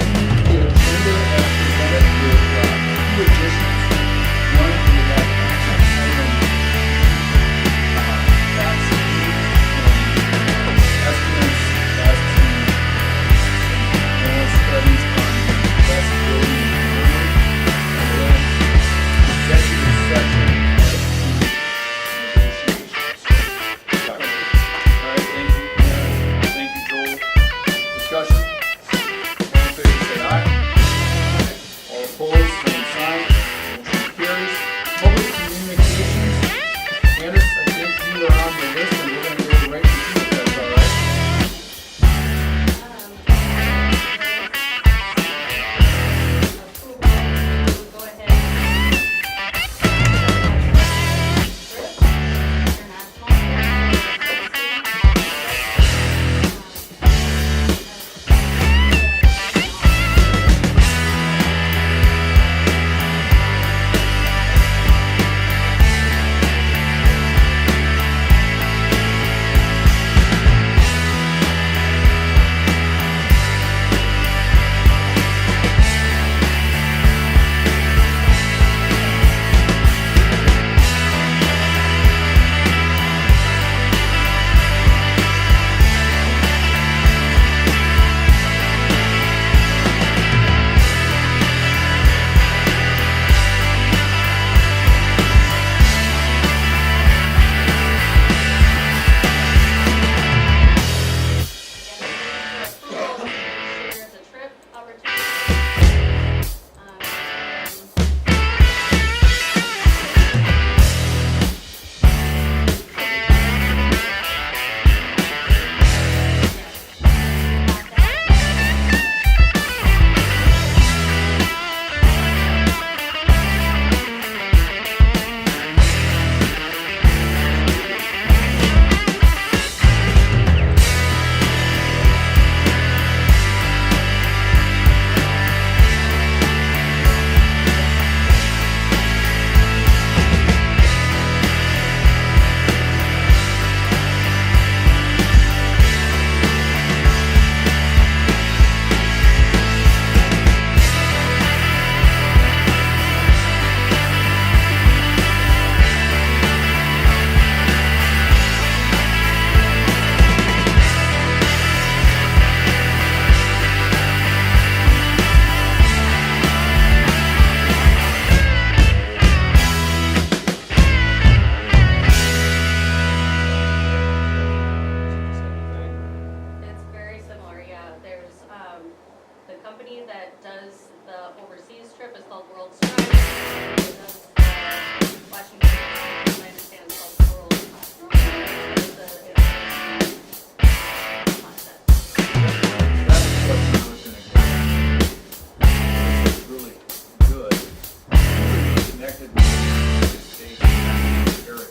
The agenda as presented with two additions. One is that action item tax and estimates as to some more studies on West building and then executive session as to negotiations. All right, thank you. Thank you, Joel. Discussion? All in favor, say aye. All opposed, same sign. Motion carries. Public communications. Candace, I think you are on the list and we're gonna go right to you if that's all right. Go ahead. There's a trip opportunity. It's very similar, yeah. There's the company that does the overseas trip is called World Stripe. It does Washington, I understand it's called World It's concept. That's the question I was gonna get. It's really good. We're connected with the United States and Eric.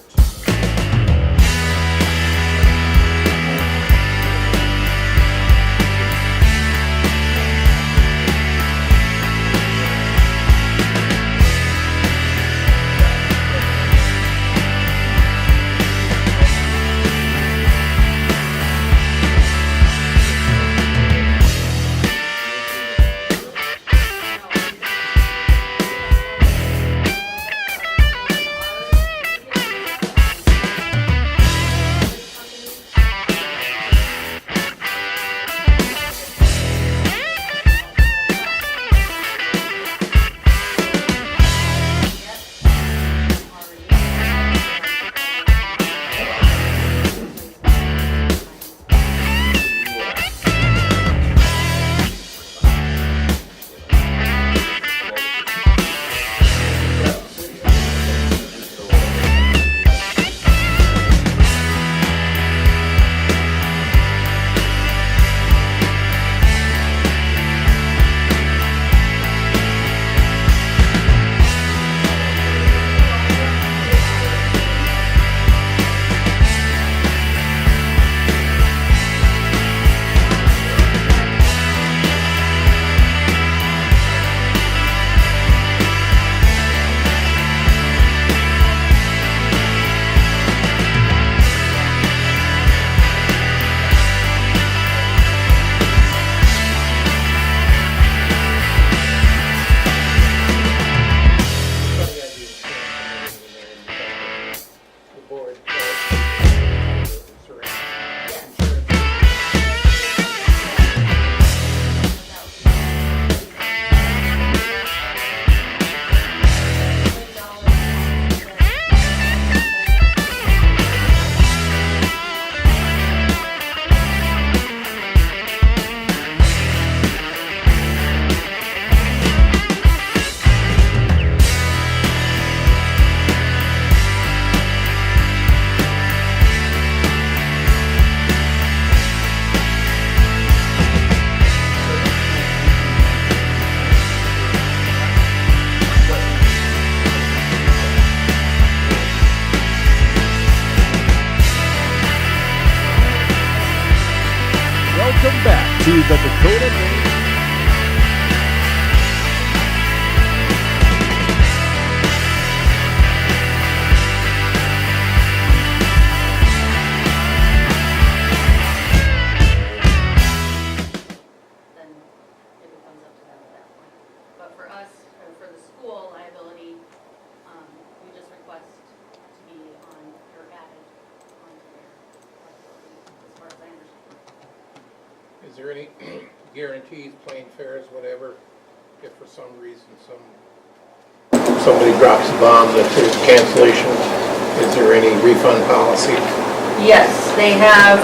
Golden Ring. then it becomes up to them at that point. But for us, or for the school liability, we just request to be on, or added onto their liability, as far as I understand. Is there any guarantees, plane fares, whatever, if for some reason somebody drops a bomb that there's cancellation, is there any refund policy? Yes, they have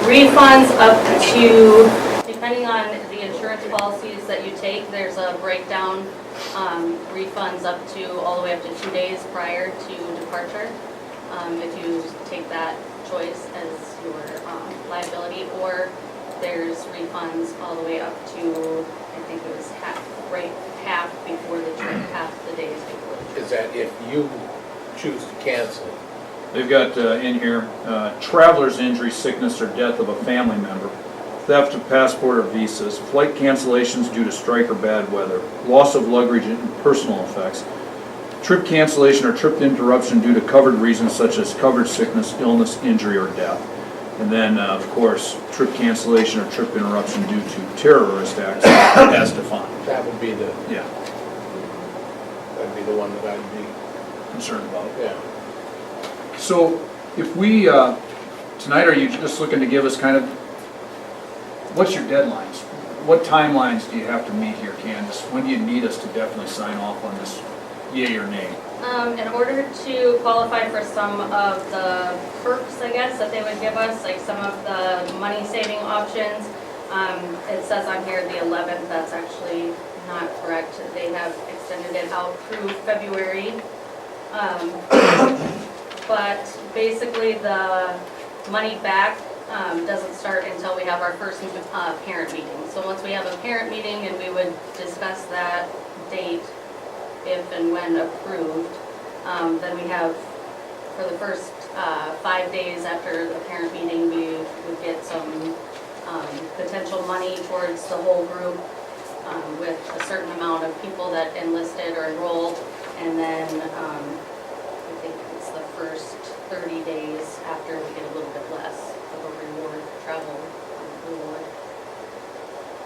refunds up to, depending on the insurance policies that you take, there's a breakdown, refunds up to, all the way up to 2 days prior to departure, if you take that choice as your liability, or there's refunds all the way up to, I think it was half before the trip, half the days before the trip. Is that if you choose to cancel? They've got in here, traveler's injury, sickness, or death of a family member, theft of passport or visas, flight cancellations due to strike or bad weather, loss of luggage and personal effects, trip cancellation or trip interruption due to covered reasons such as covered sickness, illness, injury, or death. And then, of course, trip cancellation or trip interruption due to terrorist acts as defined. That would be the, Yeah, that'd be the one that I'd be, concerned about. yeah. So if we, tonight, are you just looking to give us kind of, what's your deadlines? What timelines do you have to meet here, Candace? When do you need us to definitely sign off on this, yay or nay? In order to qualify for some of the perks, I guess, that they would give us, like some of the money-saving options, it says on here the 11th, that's actually not correct. They have extended it out through February. But basically the money back doesn't start until we have our first parent meeting. So once we have a parent meeting and we would discuss that date, if and when approved, then we have, for the first 5 days after the parent meeting, we would get some potential money towards the whole group with a certain amount of people that enlisted or enrolled. And then I think it's the first 30 days after we get a little bit less of a reward, travel reward.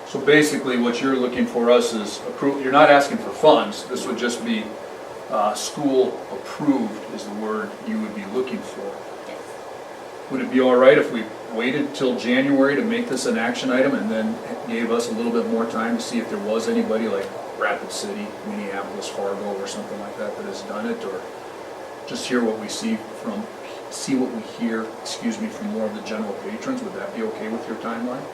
So basically, what you're looking for us is approval. You're not asking for funds. This would just be school approved is the word you would be looking for. Yes. Would it be all right if we waited till January to make this an action item and then gave us a little bit more time to see if there was anybody like Rapid City, Minneapolis, Fargo, or something like that that has done it, or just hear what we see what we hear, from more of the general patrons? Would that be okay with your timeline?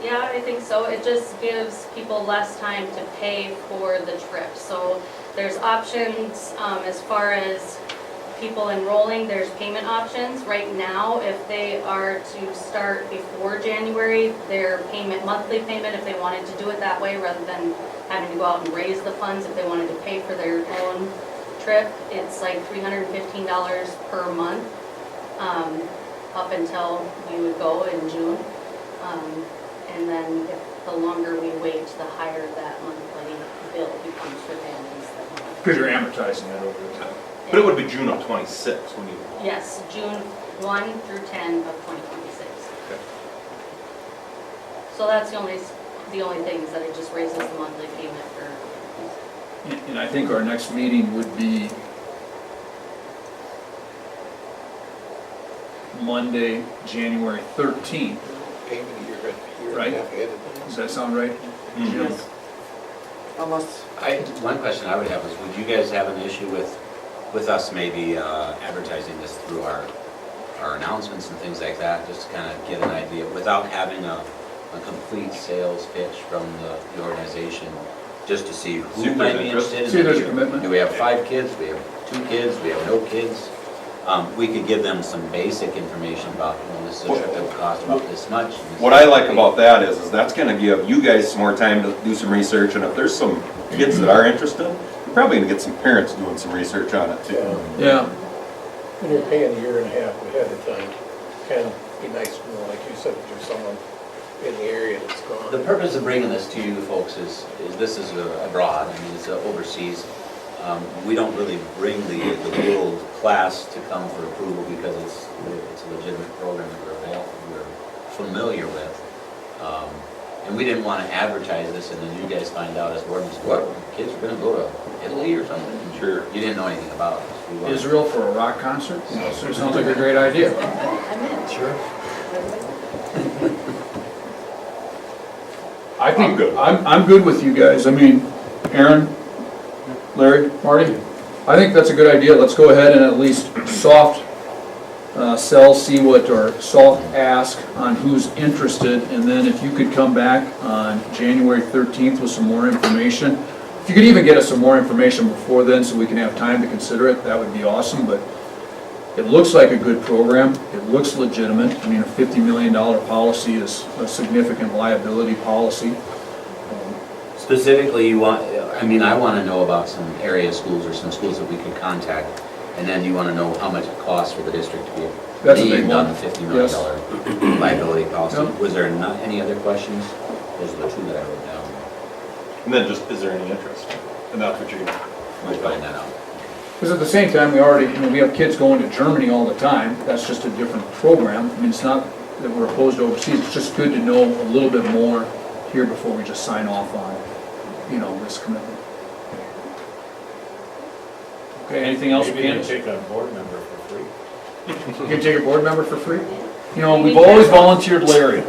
Yeah, I think so. It just gives people less time to pay for the trip. So there's options as far as people enrolling, there's payment options. Right now, if they are to start before January, their monthly payment, if they wanted to do it that way, rather than having to go out and raise the funds, if they wanted to pay for their own trip, it's like $315 per month up until we would go in June. And then if the longer we wait, the higher that monthly bill becomes for families. Because you're amortizing it over the time. But it would be June of '26 when you. Yes, June 1 through 10 of 2026. Okay. So that's the only thing is that it just raises the monthly payment for. And I think our next meeting would be Monday, January 13th. Payment a year Right. and a half ahead of time. Does that sound right? Mhm. Jim? Almost. One question I would have is, would you guys have an issue with us maybe advertising this through our announcements and things like that, just to kind of get an idea, without having a complete sales pitch from the organization, just to see See who if might there's be interest. interested in See if there's a it? commitment. Do we have 5 kids? Do we have 2 kids? Do we have no kids? We could give them some basic information about, this is a trip that would cost about this much. and this What is I like the about that is that's gonna give you guys some more time to do some research, and if there's some kids that are interested, you're probably gonna get some parents doing some research on it too. Yeah. When you're paying a year and a half ahead of time, kind of be nice to know, like you said, if there's someone in the area that's The gone. purpose of bringing this to you folks is this is abroad, I mean, it's overseas. We don't really bring the world class to come for approval because it's a legitimate program that we're familiar with. And we didn't want to advertise this and then you guys find out as board members, what, kids are gonna go to Italy or something? Sure. You didn't know anything about it. We wanted- Israel for a rock concert? Sounds like a great idea. Sure. I think, I'm good. I'm good with you guys. I mean, Aaron, Larry, Marty, I think that's a good idea. Let's go ahead and at least soft sell, see what, or soft ask on who's interested, and then if you could come back on January 13th with some more information. If you could even get us some more information before then so we can have time to consider it, that would be awesome, but it looks like a good program. It looks legitimate. I mean, a $50 million policy is a significant liability policy. Specifically, you want, I mean, I want to know about some area schools or some schools that we could contact, and then you want to know how much it costs for the district to be That's a big named on one. the $50 million liability policy. Yep. Was there not any other questions? Those are the two that I wrote down. And then just, is there any interest? And that's what you, We'll find that out. Because at the same time, we already, we have kids going to Germany all the time. That's just a different program. I mean, it's not that we're opposed to overseas. It's just good to know a little bit more here before we just sign off on, this commitment. Okay, anything else, Candace? Take a board member for free. You can take a board member for free? We've always volunteered Larry.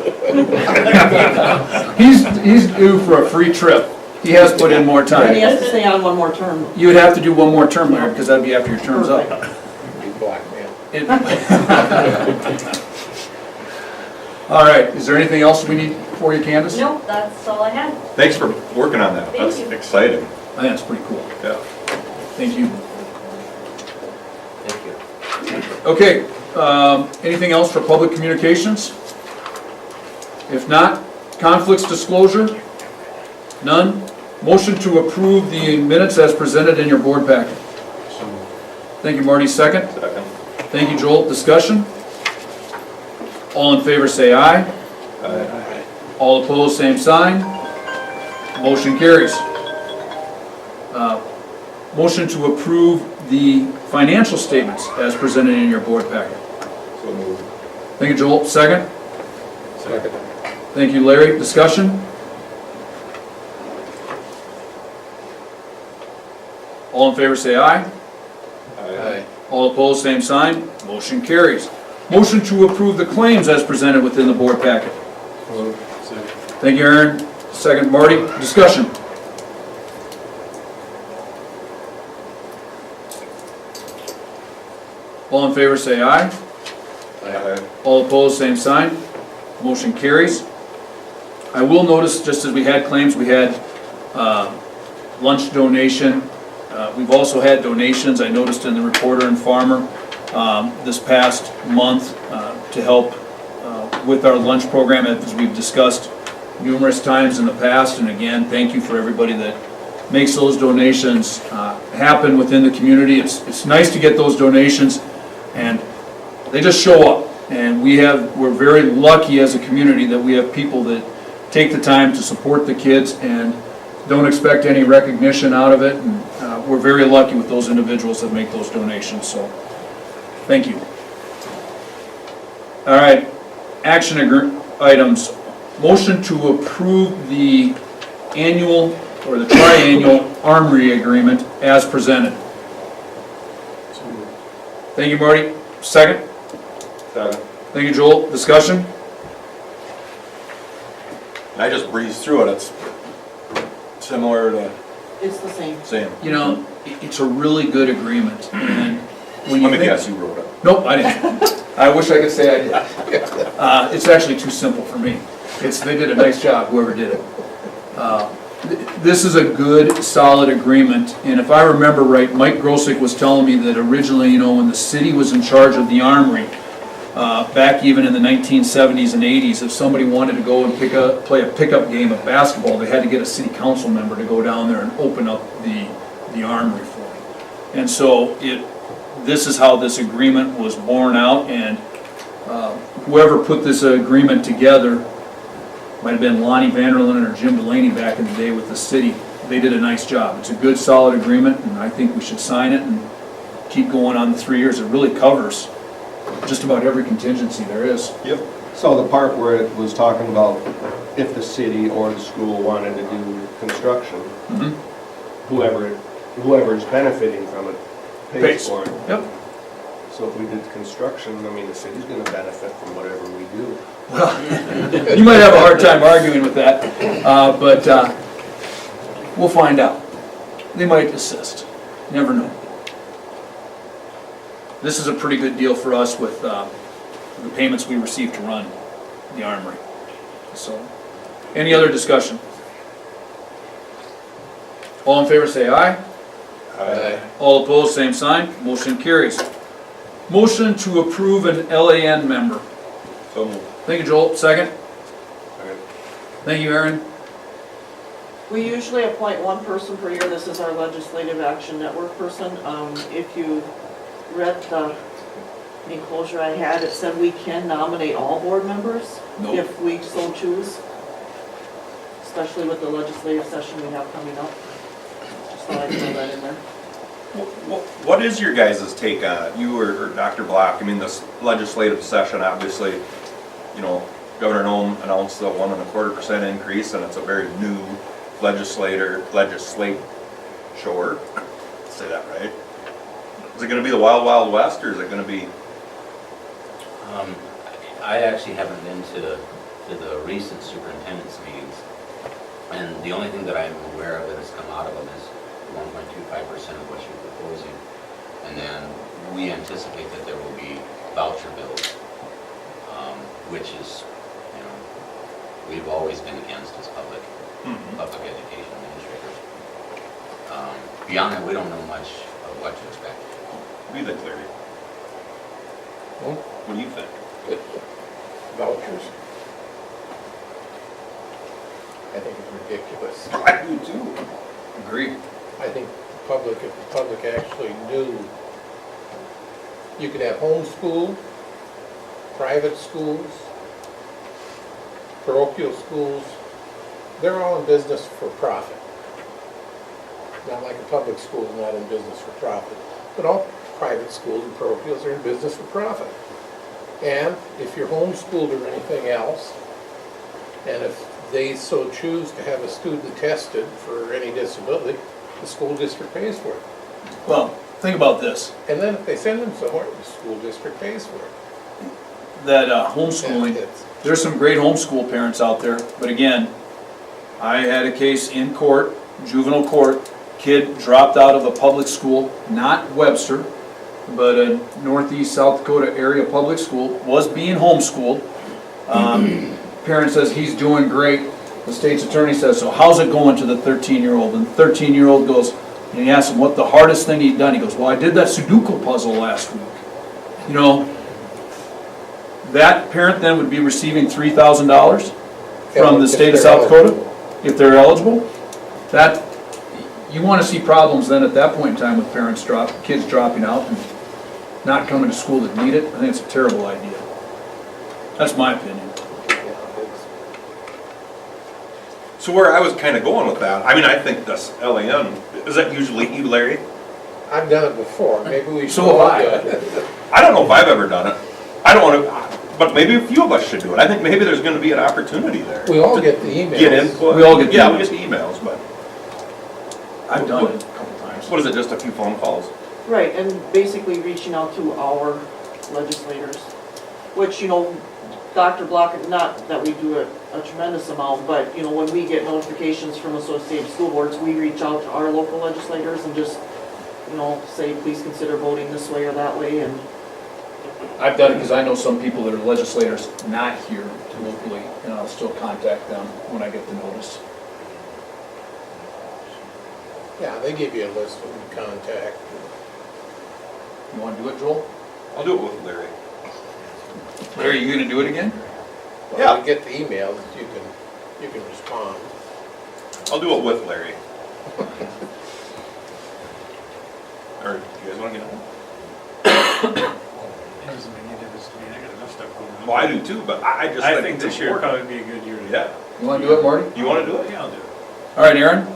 He's due for a free trip. He has put in more And he time. has to stay on one more term. You would have to do one more term, Larry, because that'd be after your term's up. Be blackmailed. All right, is there anything else we need for you, Candace? Nope, that's all I had. thanks for working on that. Thank That's you. exciting. I think that's pretty cool. Yeah. Thank you. Thank you. Okay, anything else for public communications? If not, conflicts disclosure? None? Motion to approve the minutes as presented in your board packet. Thank you, Marty. Second? Second. Thank you, Joel. Discussion? All in favor say aye. Aye. All opposed, same sign. Motion carries. Motion to approve the financial statements as presented in your board packet. So moved. Thank you, Joel. Second? Second. Thank you, Larry. Discussion? All in favor say aye. Aye. All opposed, same sign. Motion carries. Motion to approve the claims as presented within the board packet. Thank you, Aaron. Second, Marty. Discussion? All in favor say aye. Aye. All opposed, same sign. Motion carries. I will notice, just as we had claims, we had lunch donation. We've also had donations, I noticed in the Reporter and Farmer this past month to help with our lunch program, as we've discussed numerous times in the past. And again, thank you for everybody that makes those donations happen within the community. It's nice to get those donations, and they just show up. And we're very lucky as a community that we have people that take the time to support the kids and don't expect any recognition out of it. And we're very lucky with those individuals that make those donations, so thank you. All right, action items. Motion to approve the annual or the triannual armory agreement as presented. Thank you, Marty. Second? Second. Thank you, Joel. Discussion? I just breezed through it. It's similar to It's the same. same. It's a really good agreement, and when you Let me think... guess, you wrote it. Nope, I didn't. I wish I could say I did. It's actually too simple for me. They did a nice job, whoever did it. This is a good, solid agreement, and if I remember right, Mike Grosick was telling me that originally, when the city was in charge of the armory, back even in the 1970s and 80s, if somebody wanted to go and play a pickup game of basketball, they had to get a city council member to go down there and open up the armory for them. And so this is how this agreement was borne out, and whoever put this agreement together might have been Lonnie Vanderlyn or Jim Delaney back in the day with the city. They did a nice job. It's a good, solid agreement, and I think we should sign it and keep going on the 3 years. It really covers just about every contingency there is. Yep. So the part where it was talking about if the city or the school wanted to do construction, Mhm. whoever's benefiting from it pays Pays. for it. Yep. So if we did construction, I mean, the city's gonna benefit from whatever we do. You might have a hard time arguing with that, but we'll find out. They might assist. Never know. This is a pretty good deal for us with the payments we receive to run the armory. So, any other discussion? All in favor say aye. Aye. All opposed, same sign. Motion carries. Motion to approve an LAN member. So moved. Thank you, Joel. Second. Second. Thank you, Aaron. We usually appoint one person per year. This is our Legislative Action Network person. If you read the enclosure I had, it said we can nominate all board members Nope. if we so choose, especially with the legislative session we have coming up. Just thought I'd throw that in there. What is your guys' take on it, you or Dr. Block? I mean, this legislative session, obviously, you know, Governor Nome announced the 1.25% increase, and it's a very new legislate, sure, say that right? Is it gonna be the wild, wild west, or is it gonna be? I actually haven't been to the recent superintendent's meetings, and the only thing that I'm aware of that has come out of them is 1.25% of what you're proposing. And then we anticipate that there will be voucher bills, which is, you know, we've always been against as public education administrators. Beyond that, we don't know much of what to expect. What do you think, Larry? What do you think? Vouchers. I think it's ridiculous. I do too. Agree. I think the public, if the public actually knew, you could have homeschool, private schools, parochial schools, they're all in business for profit. Not like a public school is not in business for profit, but all private schools and parochials are in business for profit. And if you're homeschooled or anything else, and if they so choose to have a student tested for any disability, the school district pays for it. Well, think about this. And then if they send them somewhere, the school district pays for it. That And homeschooling, it's- there's some great homeschool parents out there, but again, I had a case in court, juvenile court, kid dropped out of a public school, not Webster, but a northeast South Dakota area public school, was being homeschooled. Parent says he's doing great. The state's attorney says, so how's it going to the 13-year-old? And the 13-year-old goes, and he asks him what the hardest thing he'd done. He goes, well, I did that Sudoku puzzle last week. You know, that parent then would be receiving $3,000 from the state of South Dakota, if they're eligible. That, you want to see problems then at that point in time with kids dropping out and not coming to school that need it. I think it's a terrible idea. That's my opinion. So where I was kind of going with that, I mean, I think this LAN, is that usually you, Larry? I've done it before, maybe we should. So have I. all do it. I don't know if I've ever done it. I don't want to, but maybe a few of us should do it. I think maybe there's going to be an opportunity there. We all to get the emails. Get input. We all get the Yeah, we emails. get the emails, but I've done it a couple times. what is it, just a few phone calls? Right, and basically reaching out to our legislators, which, you know, Dr. Block, not that we do a tremendous amount, but, you know, when we get notifications from associated school boards, we reach out to our local legislators and just, you know, say, please consider voting this way or that way, and I've done it because I know some people that are legislators not here locally, and I'll still contact them when I get the notice. Yeah, they give you a list of who to contact. You want to do it, Joel? I'll do it with Larry. Larry, you gonna do it again? Well, Yeah. you get the emails, you can respond. I'll do it with Larry. Or, you guys want to get on? Doesn't make any difference to me, I got enough stuff going on. Well, I do too, but I just I think think it's this year would important. probably be a good year to Yeah, You wanna do it, Marty? You wanna do it? Yeah, I'll do it. All right, Aaron?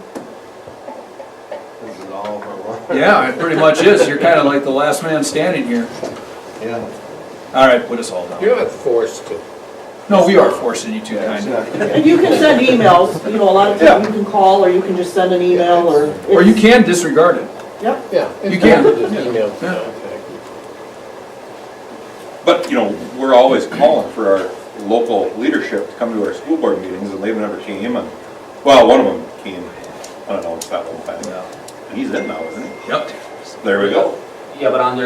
This is all for one. Yeah, it pretty much is. You're kinda like the last man standing here. Yeah. All right, put us all down. You're not forced to. No, we are forcing you to, Yeah, kind of. exactly. And you can send emails, you know, a lot of times you can call, or you can just send an email, or. Or you can disregard it. Yep, Yeah. You can. Just email. Yeah. But, you know, we're always calling for our local leadership to come to our school board meetings, and they never came, and, well, one of them came, unannounced that whole time. He's in now, isn't he? Yep. There we go. Yeah, but in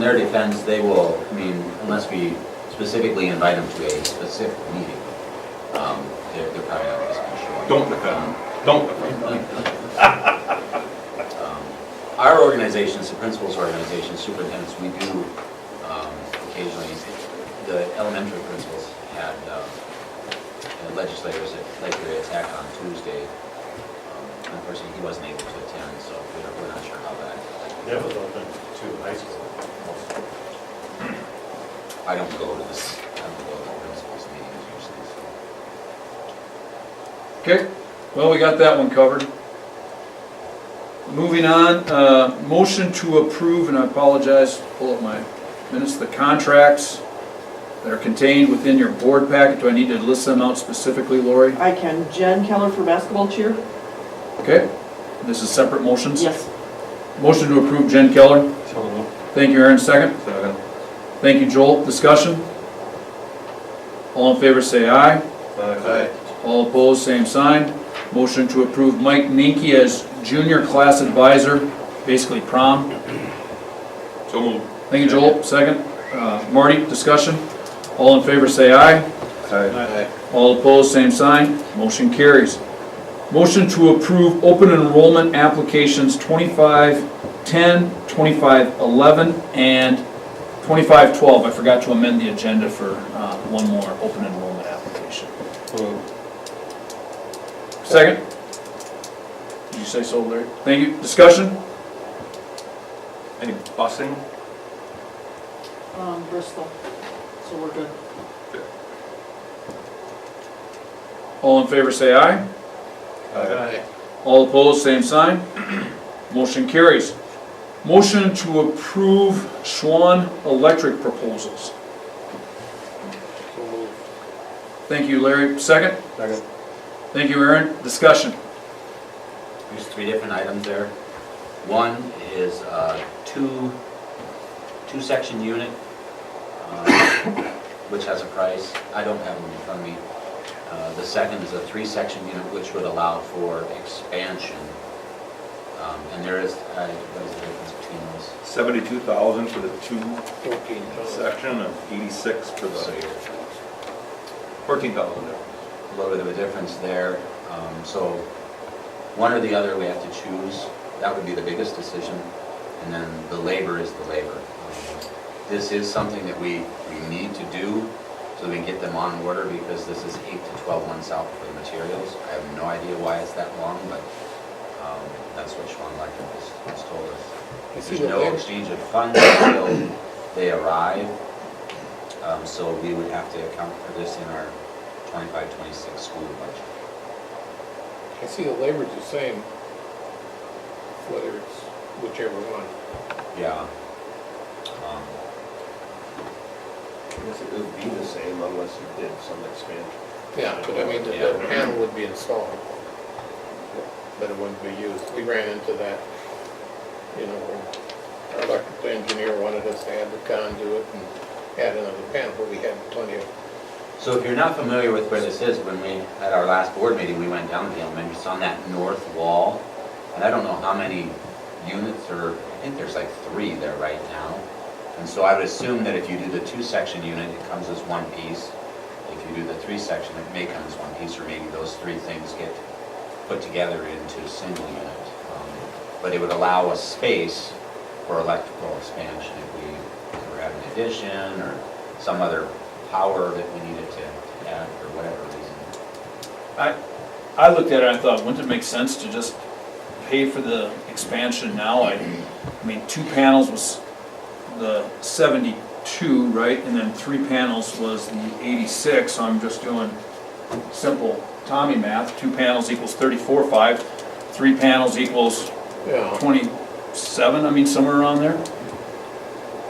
their defense, they will, I mean, unless we specifically invite them to a specific meeting, they're probably not just gonna show up. Don't defend him. Don't defend him. Our organizations, the principals organizations, superintendents, we do occasionally, the elementary principals had legislators at Lake Erie Attack on Tuesday. Unfortunately, he wasn't able to attend, so we're not sure how that. That was open to high school. I don't go to this, I don't go to the principals meetings usually, so. Okay, well, we got that one covered. Moving on, motion to approve, and I apologize, pull up my minutes, the contracts that are contained within your board packet. Do I need to list them out specifically, Lori? I can. Jen Keller for basketball cheer? Okay, this is separate motions? Yes. Motion to approve Jen Keller. So moved. Thank you, Aaron, second. Second. Thank you, Joel. Discussion? All in favor say aye. Aye. All opposed, same sign. Motion to approve Mike Ninke as junior class advisor, basically prom. So moved. Thank you, Joel. Second. Marty, discussion? All in favor say aye. Aye. All opposed, same sign. Motion carries. Motion to approve open enrollment applications 2510, 2511, and 2512. I forgot to amend the agenda for one more open enrollment application. Second? Did you say so, Larry? Thank you. Discussion? Any busing? Bristol, so we're good. All in favor say aye. Aye. All opposed, same sign. Motion carries. Motion to approve Schwann Electric proposals. So moved. Thank you, Larry. Second? Second. Thank you, Aaron. Discussion? There's 3 different items there. One is a two-section unit, which has a price. I don't have them in front of me. The second is a 3-section unit, which would allow for expansion. And there is, what is the difference between those? 72,000 for the 2 14 total. section and 86 for So the you're 14,000. a little bit of a difference there. So one or the other we have to choose. That would be the biggest decision. And then the labor is the labor. This is something that we need to do so we can get them on order, because this is 8 to 12 months out for the materials. I have no idea why it's that long, but that's what Schwann Electric has told us. You see There's the no labor? exchange of funds until they arrive. So we would have to account for this in our 25-26 school budget. I see the labor's the same, whether it's whichever one. Yeah. I guess it would be the same unless you did some expansion. Yeah, but I mean, the panel would be installed, but it wouldn't be used. We ran into that, you know, our electrical engineer wanted us to add the conduit and add another panel, but we had plenty of. So if you're not familiar with where this is, when we had our last board meeting, we went down to the elementary, it's on that north wall. And I don't know how many units, or I think there's like 3 there right now. And so I would assume that if you do the 2-section unit, it comes as one piece. If you do the 3-section, it may come as one piece, or maybe those 3 things get put together into a single unit. But it would allow us space for electrical expansion if we were having an addition or some other power that we needed to add for whatever reason. I looked at it and I thought, wouldn't it make sense to just pay for the expansion now? I mean, 2 panels was the 72, right? And then 3 panels was the 86, so I'm just doing simple Tommy math, 2 panels equals 34.5, 3 panels equals Yeah. 27, I mean, somewhere around there.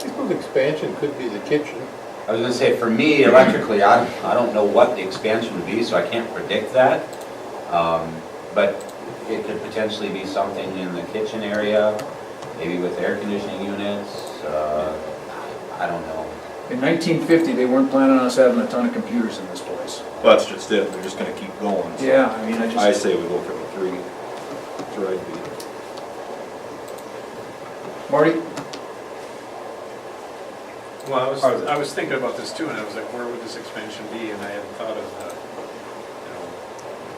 People's expansion could be the kitchen. I was gonna say, for me, electrically, I don't know what the expansion would be, so I can't predict that. But it could potentially be something in the kitchen area, maybe with air conditioning units, I don't know. In 1950, they weren't planning on us having a ton of computers in this place. Well, that's just it, they're just gonna keep going. So Yeah, I mean, I say we go for the 3. That's the right beat. Marty? Well, I was thinking about this too, and I was like, where would this expansion be? And I hadn't thought of the,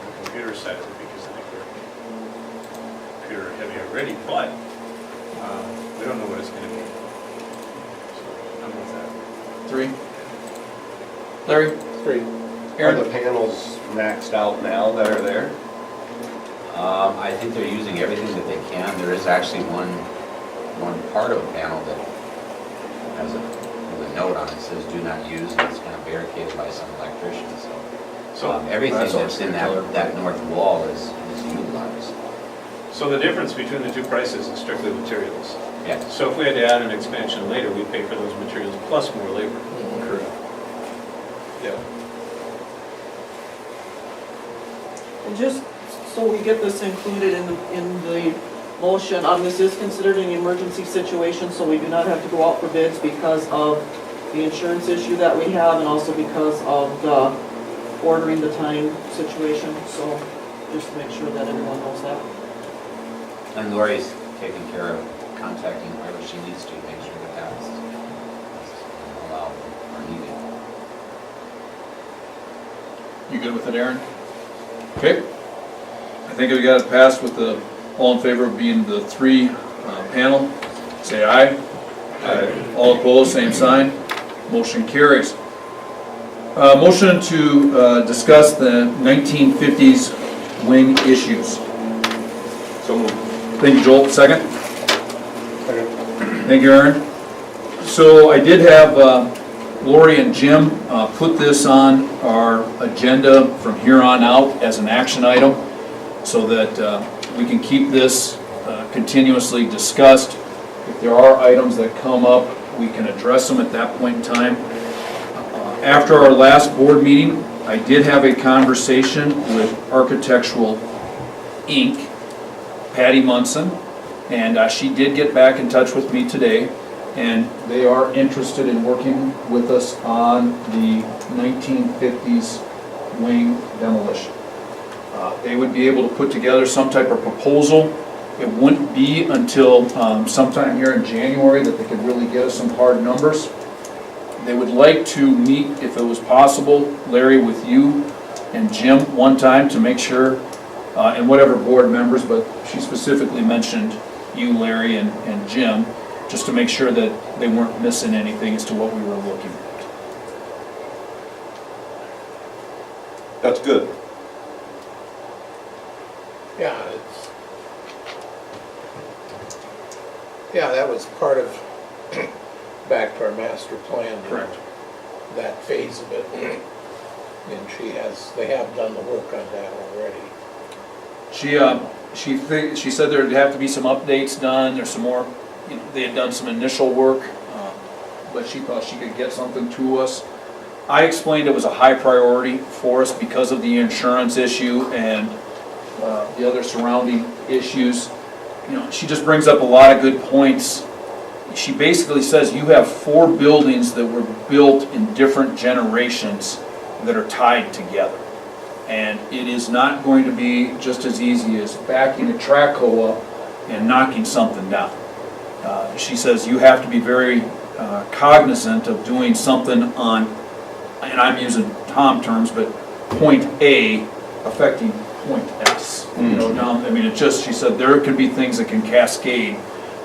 the computer side of it, because I think we're computer heavy already, but we don't know what it's gonna be. So I'm with that. 3. Larry? 3. Are the panels maxed out now that are there? I think they're using everything that they can. There is actually one part of a panel that has a note on it, says do not use, and it's kind of barricaded by some electrician, so. Everything that's in that north wall is utilized. So the difference between the two prices is strictly materials. Yeah. So if we had to add an expansion later, we'd pay for those materials plus more labor. Correct. Yeah. And just so we get this included in the motion, this is considered an emergency situation, so we do not have to go out for bids because of the insurance issue that we have and also because of the ordering the time situation, so just to make sure that everyone knows that. And Lori's taking care of contacting whoever she needs to make sure that that's allowed or needed. You good with it, Aaron? Okay. I think we got it passed with the, all in favor of being the 3 panel, say aye. Aye. All opposed, same sign. Motion carries. Motion to discuss the 1950s wing issues. So moved. Thank you, Joel. Second? Second. Thank you, Aaron. So I did have Lori and Jim put this on our agenda from here on out as an action item so that we can keep this continuously discussed. If there are items that come up, we can address them at that point in time. After our last board meeting, I did have a conversation with Architectural Inc., Patty Munson, and she did get back in touch with me today, and they are interested in working with us on the 1950s wing demolition. They would be able to put together some type of proposal. It wouldn't be until sometime here in January that they could really get us some hard numbers. They would like to meet, if it was possible, Larry, with you and Jim one time to make sure, and whatever board members, but she specifically mentioned you, Larry, and Jim, just to make sure that they weren't missing anything as to what we were looking at. That's good. Yeah, that was part of, back to our master plan. Correct. That phase of it. And they have done the work on that already. She said there'd have to be some updates done, there's some more, they had done some initial work, but she thought she could get something to us. I explained it was a high priority for us because of the insurance issue and the other surrounding issues. She just brings up a lot of good points. She basically says you have 4 buildings that were built in different generations that are tied together. And it is not going to be just as easy as backing a track hoe up and knocking something down. She says you have to be very cognizant of doing something on, and I'm using Tom terms, but point A affecting point S. Down, she said there could be things that can cascade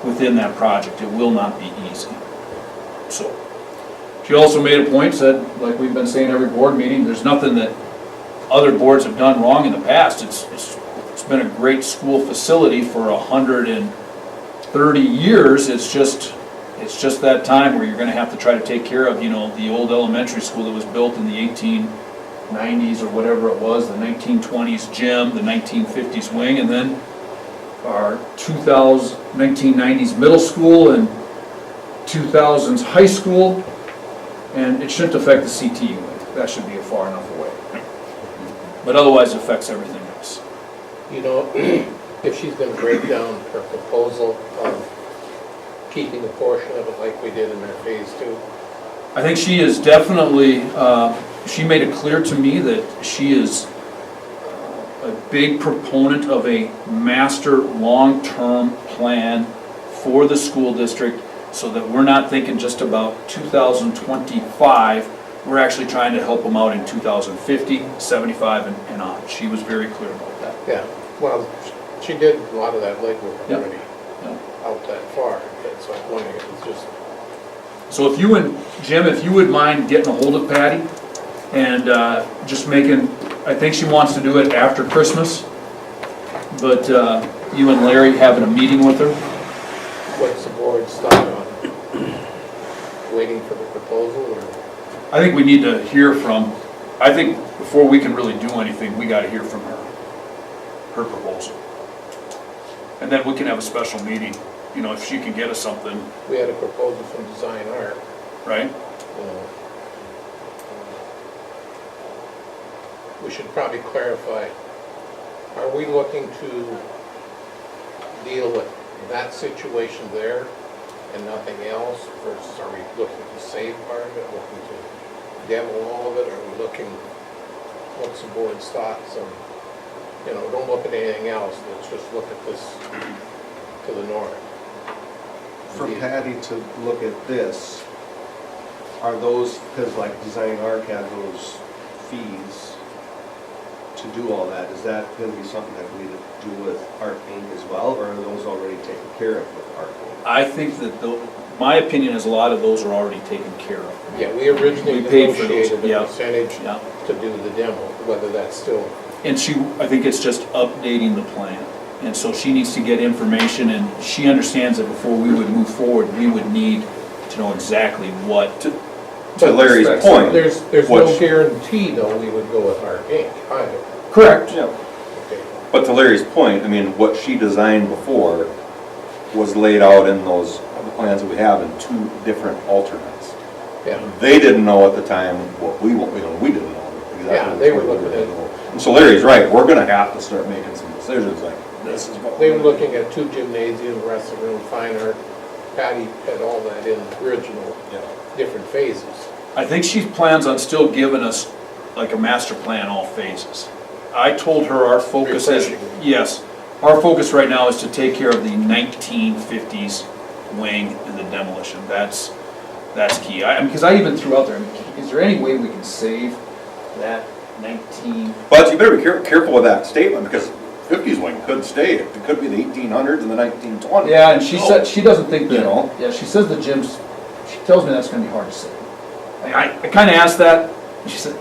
within that project. It will not be easy. So, she also made a point, said, like we've been saying every board meeting, there's nothing that other boards have done wrong in the past. It's been a great school facility for 130 years. It's just that time where you're going to have to try to take care of, the old elementary school that was built in the 90s or whatever it was, the 1920s gym, the 1950s wing, and then our 1990s middle school and 2000s high school, and it shouldn't affect the CTE wing. That should be far enough away. But otherwise, it affects everything else. You know, if she's gonna break down her proposal of keeping a portion of it like we did in our phase 2, I think she is definitely, she made it clear to me that she is a big proponent of a master long-term plan for the school district, so that we're not thinking just about 2025, we're actually trying to help them out in 2050, 75, and on. She was very clear about that. yeah, well, she did a lot of that legwork Yep. already, Yep. out that far, so I'm wondering if it's just, So if you and, Jim, if you would mind getting a hold of Patty and just making, I think she wants to do it after Christmas, but you and Larry having a meeting with her. what's the board's thought on waiting for the proposal, or? I think we need to hear from, I think before we can really do anything, we gotta hear from her, her proposal. And then we can have a special meeting, you know, if she can get us something, We had a proposal from Design Art, right? you know. We should probably clarify, are we looking to deal with that situation there and nothing else, versus are we looking to save part of it, looking to demo all of it, are we looking, what's the board's thoughts on, you know, don't look at anything else, let's just look at this to the north. For Patty to look at this, are those, because like Designing Arc had those fees to do all that, is that going to be something that we do with Art Inc. as well, or are those already taken care of with Art Inc.? I think that, my opinion is a lot of those are already taken care of. Yeah, we originally We paid for those, negotiated a yeah. percentage Yeah. to do the demo, whether that's still, And she, I think it's just updating the plan. And so she needs to get information, and she understands that before we would move forward, we would need to know exactly what. To Larry's point. there's what no she- guarantee though we would go with Art Inc. either. Correct. Yeah. Okay. But to Larry's point, I mean, what she designed before was laid out in those plans that we have in 2 different alternates. Yeah, They didn't know at the time what we didn't know exactly. Yeah, they were what looking gonna at- go. And so Larry's right, we're gonna have to start making some decisions like, this is what. they were looking at 2 gymnasiums, wrestling room, fine art. Patty had all that in the original, Yeah. different phases. I think she plans on still giving us like a master plan, all phases. I told her our focus is, Refreshing. yes, our focus right now is to take care of the 1950s wing and the demolition. That's key. Because I even threw out there, I mean, is there any way we can save that 19? But you better be careful with that statement, because 50s wing could stay, it could be the 1800s and the 1920s. Yeah, and she said, she doesn't think that, You know? yeah, she says the gyms, she tells me that's gonna be hard to save. I kinda asked that, and she said,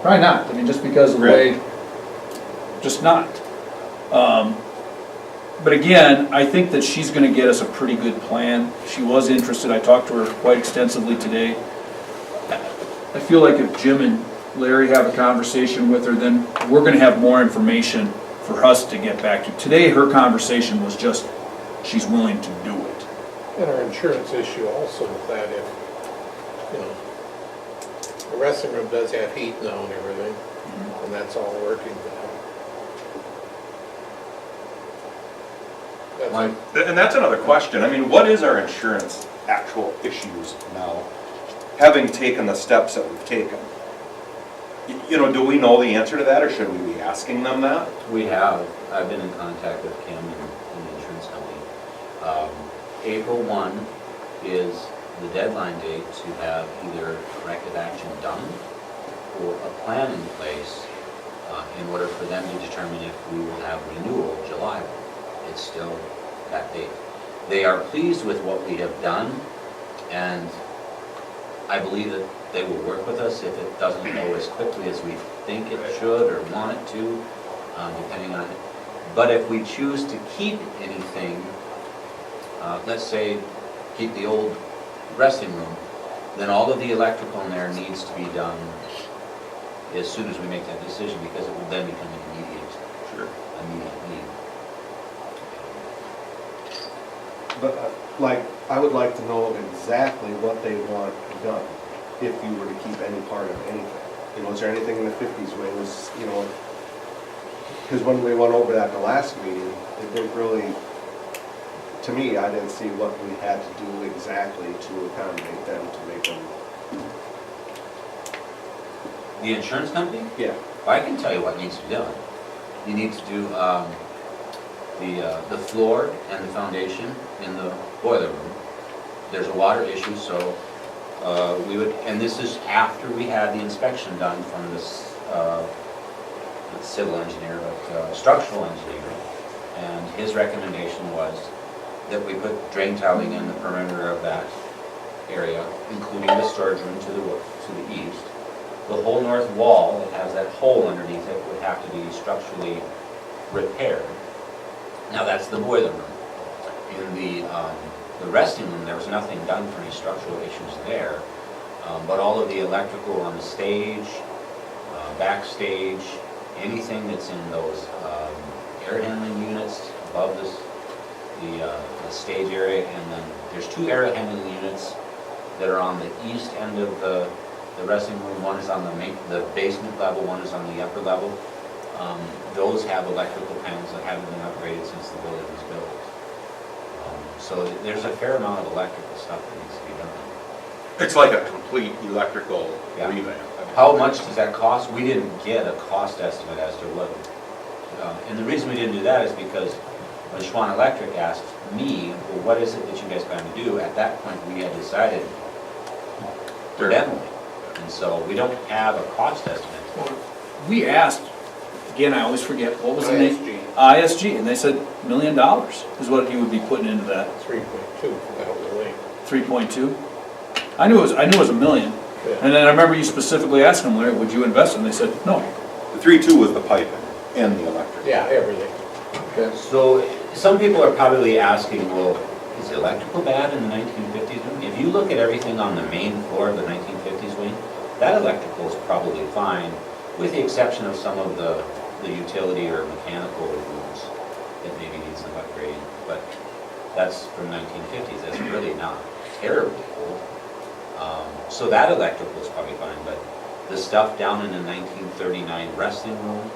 probably not, I mean, just because of the way, just not. But again, I think that she's gonna get us a pretty good plan. She was interested, I talked to her quite extensively today. I feel like if Jim and Larry have a conversation with her, then we're gonna have more information for us to get back to. Today, her conversation was just, she's willing to do it. And our insurance issue also with that, if, you know, the wrestling room does have heat now and everything, and that's all working. That's Like, and that's another question, I mean, what is our insurance actual issues now, having taken the steps that we've taken? You know, do we know the answer to that, or should we be asking them that? We have, I've been in contact with Kim and the insurance company. April 1 is the deadline date to have either corrective action done or a plan in place in order for them to determine if we will have renewal July 1. It's still that date. They are pleased with what we have done, and I believe that they will work with us if it doesn't go as quickly as we think it should or want it to, depending on it. But if we choose to keep anything, let's say keep the old wrestling room, then all of the electrical in there needs to be done as soon as we make that decision, because it will then become an Sure. immediate need. But, like, I would like to know exactly what they want done, if you were to keep any part of anything. You know, is there anything in the 50s wing, was, you know, because when we went over that the last meeting, it didn't really, to me, I didn't see what we had to do exactly to accommodate them, to make them, The insurance company? yeah. I can tell you what needs to be done. You need to do the floor and the foundation in the boiler room. There's a water issue, so we would, and this is after we had the inspection done from this, not civil engineer, but structural engineer. And his recommendation was that we put drain tiling in the perimeter of that area, including the storage room to the east. The whole north wall that has that hole underneath it would have to be structurally repaired. Now, that's the boiler room. In the resting room, there was nothing done for any structural issues there, but all of the electrical on the stage, backstage, anything that's in those air handling units above the stage area, and then there's 2 air handling units that are on the east end of the resting room. One is on the basement level, one is on the upper level. Those have electrical panels that haven't been upgraded since the building was built. So there's a fair amount of electrical stuff that needs to be done. It's like a complete electrical Yeah. revamp. How much does that cost? We didn't get a cost estimate as to what, and the reason we didn't do that is because when Schwann Electric asked me, well, what is it that you guys plan to do? At that point, we had decided to demo it. And so we don't have a cost estimate. We asked, again, I always forget, what was the name? ISG, and they said $1 million is what you would be putting into that. 3.2 for that whole lane. 3.2? I knew it was $1 million. Yeah. And then I remember you specifically asked them, Larry, would you invest? And they said, no. The 3.2 was the piping and the electric. Yeah, everything. Okay. So some people are probably asking, well, is electrical bad in the 1950s wing? If you look at everything on the main floor of the 1950s wing, that electrical is probably fine, with the exception of some of the utility or mechanical rooms that maybe need some upgrading. But that's from 1950s, that's really not terribly old. So that electrical is probably fine, but the stuff down in the 1939 resting room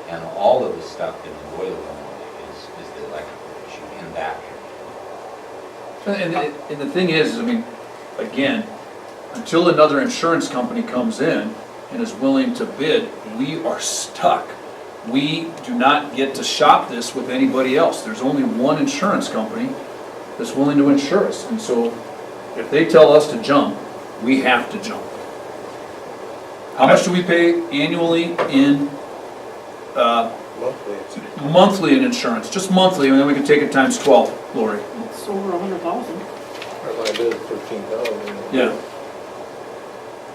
and all of the stuff in the boiler room is the electrical issue in that area. And the thing is, I mean, again, until another insurance company comes in and is willing to bid, we are stuck. We do not get to shop this with anybody else. There's only one insurance company that's willing to insure us. And so if they tell us to jump, we have to jump. How much do we pay annually in, Monthly, it's monthly in insurance? Just monthly, and then we can take it times 12, Lori. It's over 100,000. our liability is 13,000. Yeah.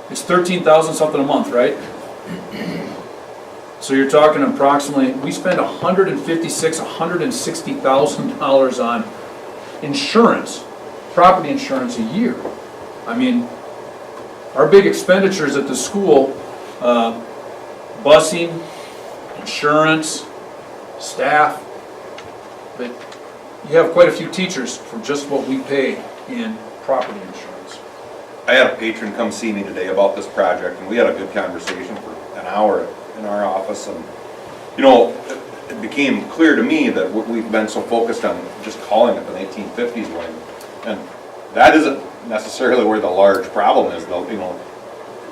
It's 13,000 something a month, right? So you're talking approximately, we spend $160,000 on insurance, property insurance a year. I mean, our big expenditures at the school, busing, insurance, staff, but you have quite a few teachers for just what we pay in property insurance. I had a patron come see me today about this project, and we had a good conversation for an hour in our office, and, you know, it became clear to me that we've been so focused on just calling it the 1950s wing, and that isn't necessarily where the large problem is, though. You know,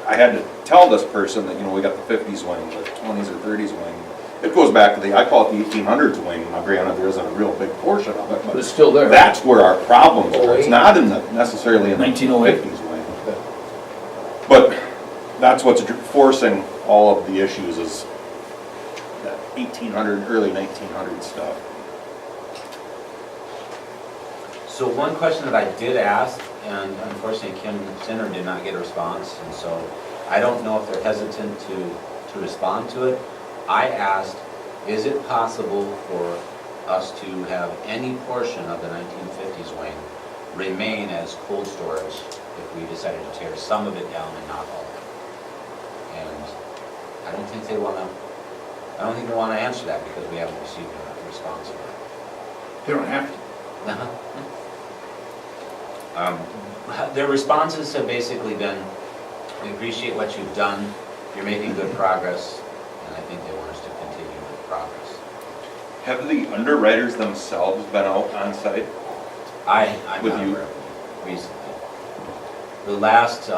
I had to tell this person that, you know, we got the 50s wing, the 20s or 30s wing. It goes back to I call it the 1800s wing. Now, granted, there isn't a real big portion of it, But it's still there. that's where our problems are. It's not necessarily in the 1908. 50s wing. But that's what's forcing all of the issues is that 1800, early 1900 stuff. So one question that I did ask, and unfortunately Kim Sinner did not get a response, and so I don't know if they're hesitant to respond to it. I asked, is it possible for us to have any portion of the 1950s wing remain as cold storage if we decided to tear some of it down and not all of it? And I don't think they wanna answer that because we haven't received a response. They don't have to. Their responses have basically been, we appreciate what you've done, you're making good progress, and I think they want us to continue with progress. Have the underwriters themselves been out on site? I'm With not you? aware of it recently. The last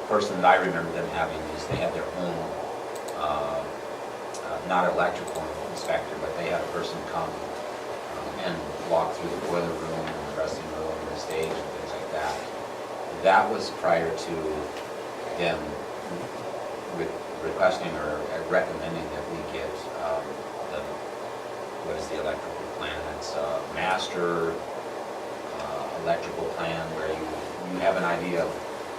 person that I remember them having is they had their own, not electrical inspector, but they had a person come and walk through the boiler room and the dressing room and the stage and things like that. That was prior to them requesting or recommending that we get what is the electrical plan? It's a master electrical plan where you have an idea of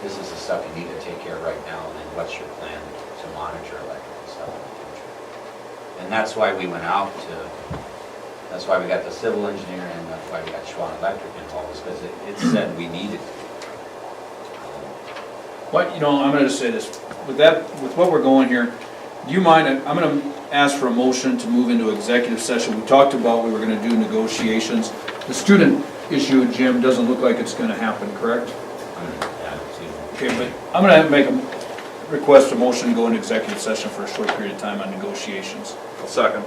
this is the stuff you need to take care of right now, and then what's your plan to monitor electrical stuff in the future. And that's why we went out that's why we got the civil engineer and that's why we got Schwann Electric involved, is because it said we needed. What, you know, I'm gonna just say this, with what we're going here, do you mind, I'm gonna ask for a motion to move into executive session. We talked about we were gonna do negotiations. The student issue, Jim, doesn't look like it's gonna happen, correct? Okay, but I'm gonna make a request a motion to go into executive session for a short period of time on negotiations. I'll second.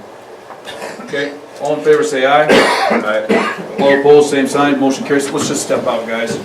Okay, all in favor say aye. Aye. All opposed, same sign, motion carries. Let's just step out, guys.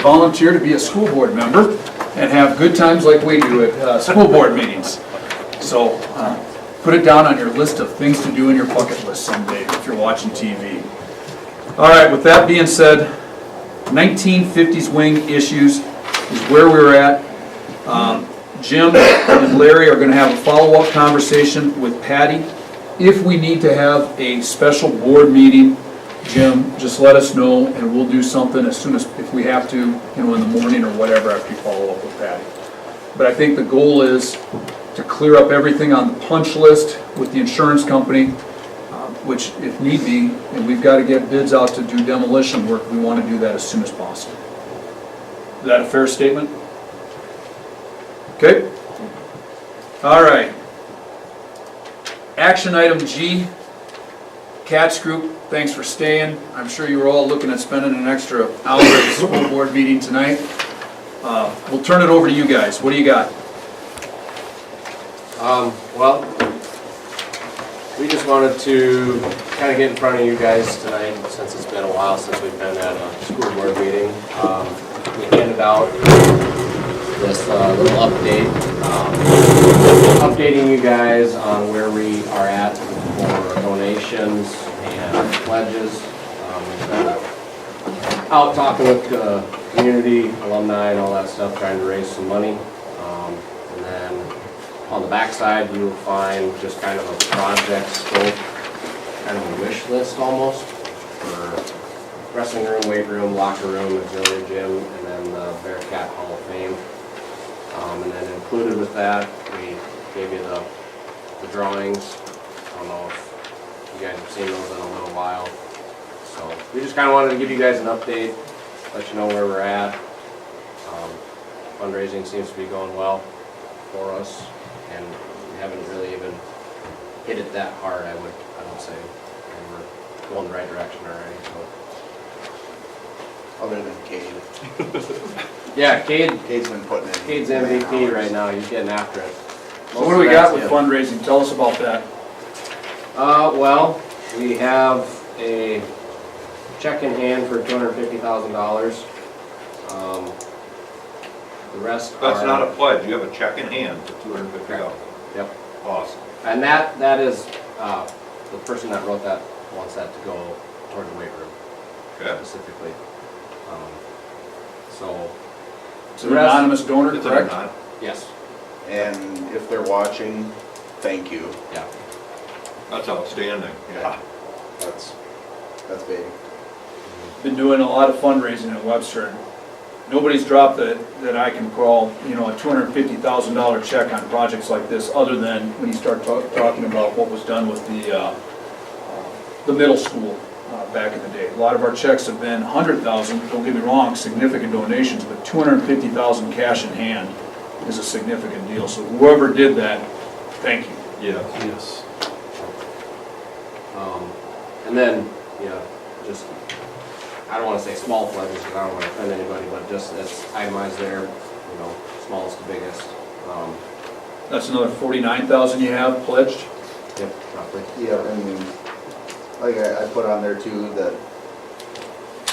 volunteer to be a school board member and have good times like we do at school board meetings. So put it down on your list of things to do in your bucket list someday if you're watching TV. All right, with that being said, 1950s wing issues is where we're at. Jim and Larry are going to have a follow-up conversation with Patty. If we need to have a special board meeting, Jim, just let us know and we'll do something as soon as, if we have to, in the morning or whatever after you follow up with Patty. But I think the goal is to clear up everything on the punch list with the insurance company, which if need be, and we've got to get bids out to do demolition work, we want to do that as soon as possible. Is that a fair statement? Okay. All right. Action item G, Cats Group, thanks for staying. I'm sure you were all looking at spending an extra hour at the school board meeting tonight. We'll turn it over to you guys. What do you got? Well, we just wanted to kind of get in front of you guys tonight, since it's been a while since we've been at a school board meeting. We handed out this little update, updating you guys on where we are at for donations and pledges. We've been out talking with the community, alumni and all that stuff, trying to raise some money. And then on the backside, you will find just kind of a project scope, kind of a wish list almost, for wrestling room, weight room, locker room, auxiliary gym, and then the Bearcat Hall of Fame. And then included with that, we gave you the drawings. I don't know if you guys have seen those in a little while. So we just kind of wanted to give you guys an update, let you know where we're at. Fundraising seems to be going well for us, and we haven't really even hit it that hard, I would say. And we're going the right direction already, so. Other than Cade. Yeah, Cade's Been putting in. Cade's MVP right now, he's getting after it. So what do we got with fundraising? Tell us about that. Well, we have a check in hand for $250,000. The rest are... That's not a pledge, you have a check in hand for $250. Yep. Awesome. And that is, the person that wrote that wants that to go toward the weight room Okay. specifically. So, It's an anonymous donor, It's correct? not. yes, And if they're watching, thank you. yeah. That's outstanding. Yeah. That's big. Been doing a lot of fundraising in Webster. And nobody's dropped that I can call, a $250,000 check on projects like this, other than when you start talking about what was done with the middle school back in the day. A lot of our checks have been $100,000. Don't get me wrong, significant donations, but $250,000 cash in hand is a significant deal. So whoever did that, thank you. Yes. And then, just, I don't want to say small pledges because I don't want to offend anybody, but just as itemized there, smallest to biggest. That's another $49,000 you have pledged? Yep, roughly. Yeah, and like I put on there too, that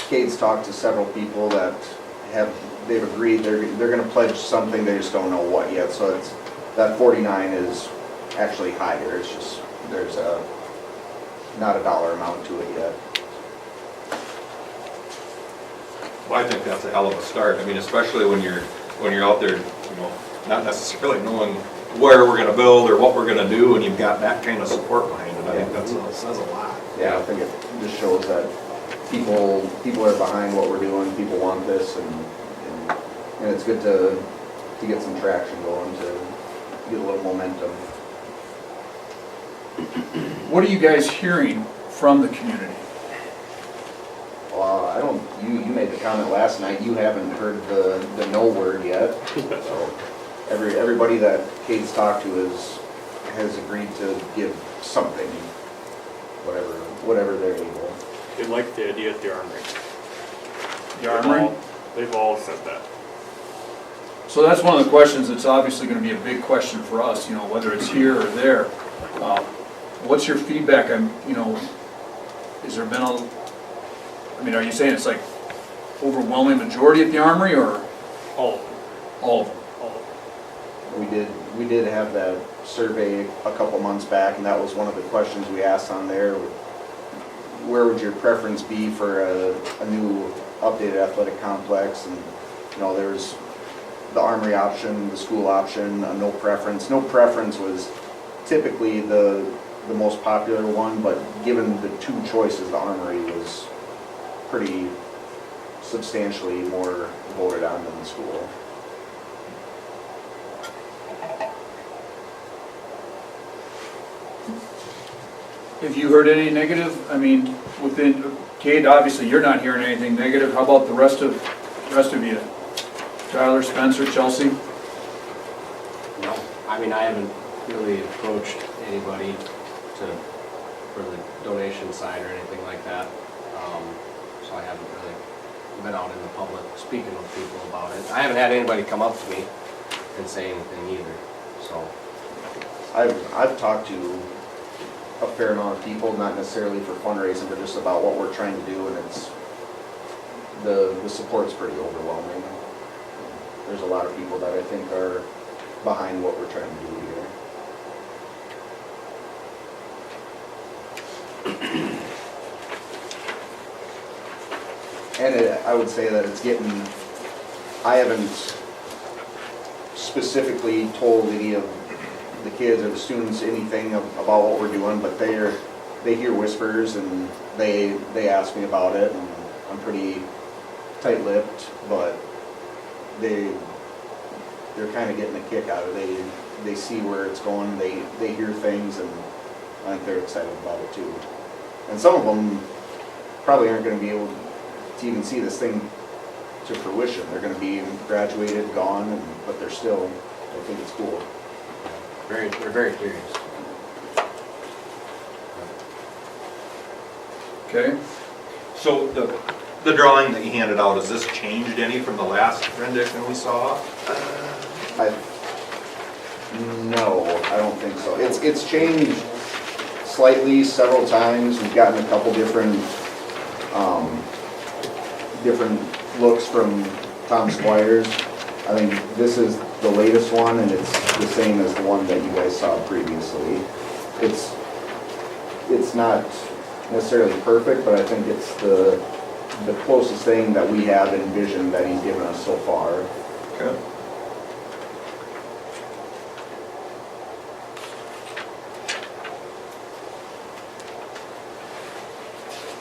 Cade's talked to several people that they've agreed they're gonna pledge something, they just don't know what yet, so it's, that 49 is actually higher, it's just, there's not a dollar amount to it yet. Well, I think that's a hell of a start. I mean, especially when you're out there, not necessarily knowing where we're gonna build or what we're gonna do, and you've got that kind of support behind it. I think that says a lot. Yeah, I think it just shows that people are behind what we're doing, people want this, and it's good to get some traction going, to get a little momentum. What are you guys hearing from the community? You made the comment last night, you haven't heard the no word yet. So everybody that Cade's talked to has agreed to give something, whatever they're able. They like the idea at the armory. The armory? They've all said that. So that's one of the questions that's obviously going to be a big question for us, whether it's here or there. What's your feedback on, has there been are you saying it's like overwhelming majority at the Armory, or All of them, all of them? all of them. We did have that survey a couple months back, and that was one of the questions we asked on there. Where would your preference be for a new updated athletic complex? And, you know, there's the Armory option, the school option, no preference. No preference was typically the most popular one, but given the two choices, the Armory was pretty substantially more voted on than the school. Have you heard any negative, I mean, within, Kate, obviously you're not hearing anything negative, how about the rest of you? Tyler, Spencer, Chelsea? No, I mean, I haven't really approached anybody for the donation side or anything like that. So I haven't really been out in the public speaking with people about it. I haven't had anybody come up to me and say anything either, so. I've talked to a fair amount of people, not necessarily for fundraising, but just about what we're trying to do, and it's, the support's pretty overwhelming. There's a lot of people that I think are behind what we're trying to do here. And I would say that it's getting, I haven't specifically told any of the kids or the students anything about what we're doing, but they hear whispers and they ask me about it, and I'm pretty tight-lipped, but they're kind of getting a kick out of it. They see where it's going, they hear things, and I think they're excited about it too. And some of them probably aren't going to be able to even see this thing to fruition. They're going to be graduated, gone, but they're still, I think it's cool. They're very curious. Okay. So the drawing that you handed out, has this changed any from the last rendition we saw? No, I don't think so. It's changed slightly several times. We've gotten a couple different looks from Tom Squires. I think this is the latest one, and it's the same as the one that you guys saw previously. It's not necessarily perfect, but I think it's the closest thing that we have envisioned that he's given us so far. Okay.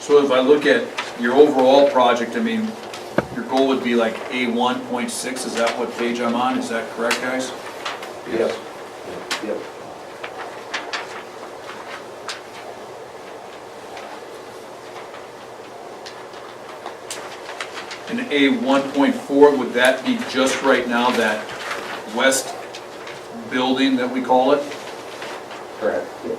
So if I look at your overall project, I mean, your goal would be like A1.6, is that what page I'm on? Is that correct, guys? Yep. Yep. And A1.4, would that be just right now that west building that we call it? Correct. Yep.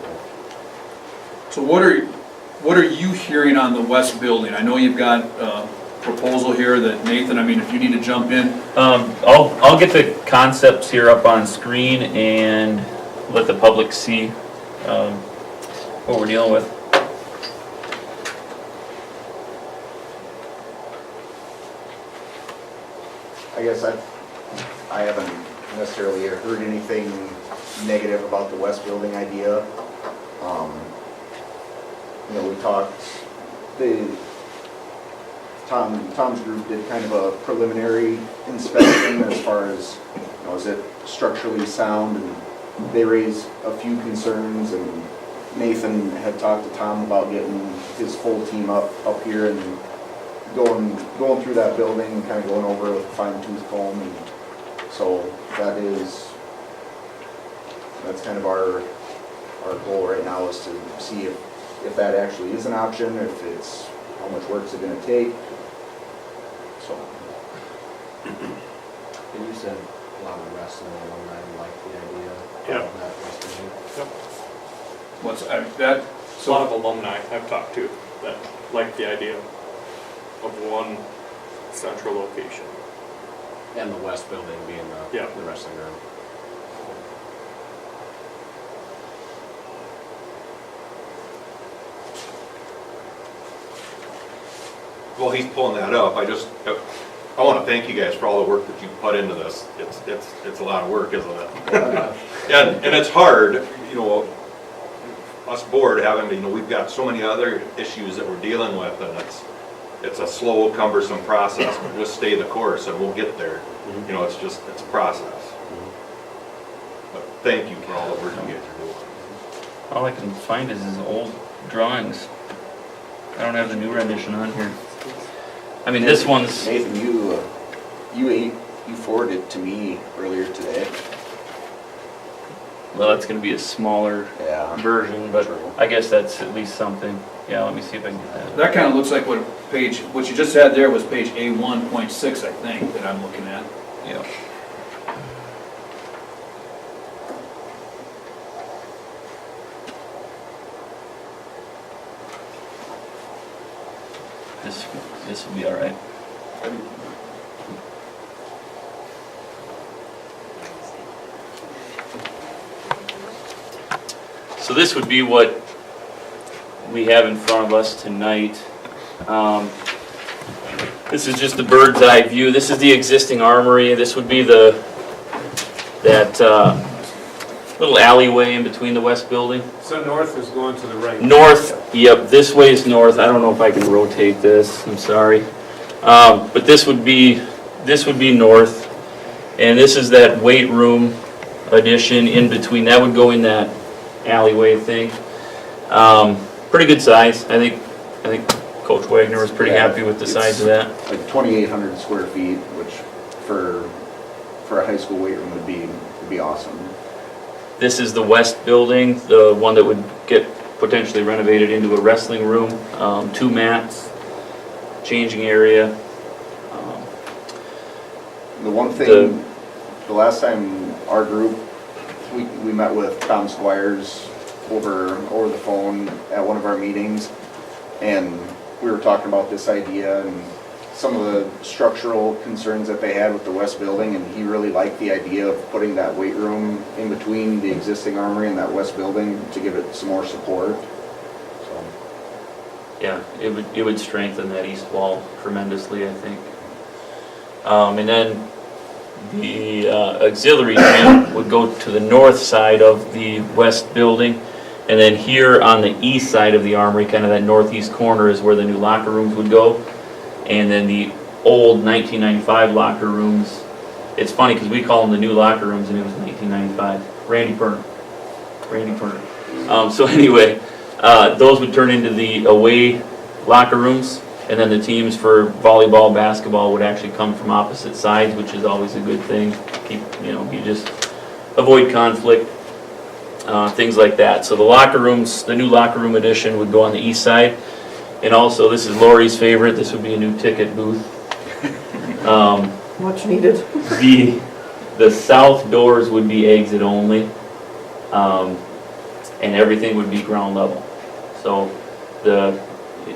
So what are you hearing on the west building? I know you've got a proposal here that Nathan, I mean, if you need to jump in. I'll get the concepts here up on screen and let the public see what we're dealing with. I guess I haven't necessarily heard anything negative about the west building idea. You know, we talked, Tom's group did kind of a preliminary inspection as far as, you know, is it structurally sound, and they raised a few concerns, and Nathan had talked to Tom about getting his full team up here and going through that building and kind of going over with a fine-tooth comb, and so that's kind of our goal right now, is to see if that actually is an option, if it's, how much work is it going to take. So. And you said a lot of wrestling alumni like the idea Yeah. of that wrestling. Yep. What's that? A lot of alumni I've talked to that like the idea of one central location. And the west building being Yeah. the wrestling room. Well, he's pulling that up, I want to thank you guys for all the work that you put into this. It's a lot of work, isn't it? And it's hard, you know, us board having to, you know, we've got so many other issues that we're dealing with, and it's a slow, cumbersome process, but just stay the course and we'll get there. You know, it's a process. But thank you for all the work you guys are doing. All I can find is his old drawings. I don't have the new rendition on here. I mean, this one's, Nathan, you forwarded it to me earlier today. well, that's gonna be a smaller Yeah. version, but True. I guess that's at least something. Yeah, let me see if I can get that. That kind of looks like what you just had there was page A1.6, I think, that I'm looking at. Yeah. This will be all right. So this would be what we have in front of us tonight. This is just the bird's eye view. This is the existing armory. This would be that little alleyway in between the west building. So north is going to the right. North, yep, this way is north. I don't know if I can rotate this, I'm sorry. But this would be north. And this is that weight room addition in between. That would go in that alleyway thing. Pretty good size. I think Coach Wagner was pretty happy with the size of that. Like 2,800 square feet, which for a high school weight room would be awesome. This is the west building, the one that would get potentially renovated into a wrestling room. 2 mats, changing area. The one thing, the last time our group, we met with Tom Squires over the phone at one of our meetings, and we were talking about this idea and some of the structural concerns that they had with the west building, and he really liked the idea of putting that weight room in between the existing armory and that west building to give it some more support. So, Yeah, it would strengthen that east wall tremendously, I think. And then the auxiliary gym would go to the north side of the west building. And then here on the east side of the armory, kind of that northeast corner, is where the new locker rooms would go. And then the old 1995 locker rooms, it's funny because we call them the new locker rooms and it was 1995. Randy Perner. So anyway, those would turn into the away locker rooms. And then the teams for volleyball, basketball would actually come from opposite sides, which is always a good thing. You just avoid conflict, things like that. So the locker rooms, the new locker room addition would go on the east side. And also, this is Lori's favorite, this would be a new ticket booth. Much needed. The south doors would be exit only, and everything would be ground level. So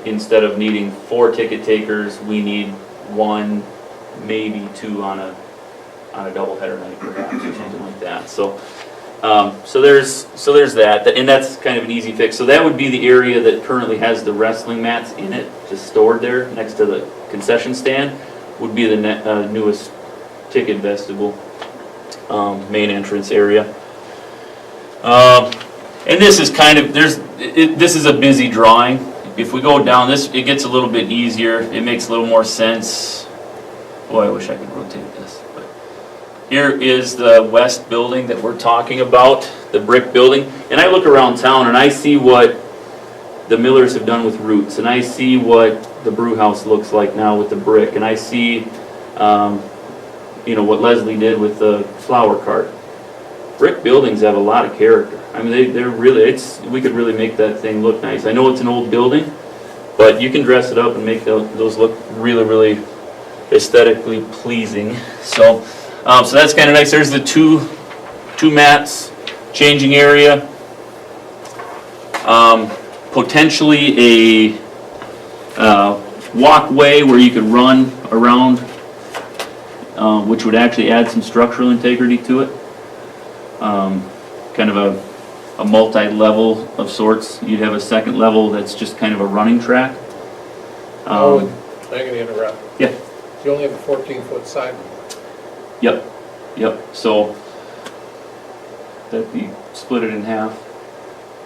instead of needing 4 ticket takers, we need 1, maybe 2 on a doubleheader night perhaps, or something like that. So there's that, and that's kind of an easy fix. So that would be the area that currently has the wrestling mats in it, just stored there next to the concession stand, would be the newest ticket vestibule, main entrance area. And this is kind of, this is a busy drawing. If we go down this, it gets a little bit easier, it makes a little more sense. Boy, I wish I could rotate this. But here is the west building that we're talking about, the brick building. And I look around town and I see what the Millers have done with Roots, and I see what the brew house looks like now with the brick, and I see what Leslie did with the flower cart. Brick buildings have a lot of character. I mean, they're really, we could really make that thing look nice. I know it's an old building, but you can dress it up and make those look really, really aesthetically pleasing. So that's kind of nice. There's the two mats, changing area. Potentially a walkway where you could run around, which would actually add some structural integrity to it. Kind of a multi-level of sorts. You'd have a second level that's just kind of a running track. How I'm gonna interrupt. Yeah. You only have a 14-foot sidewalk. Yep, so that you split it in half.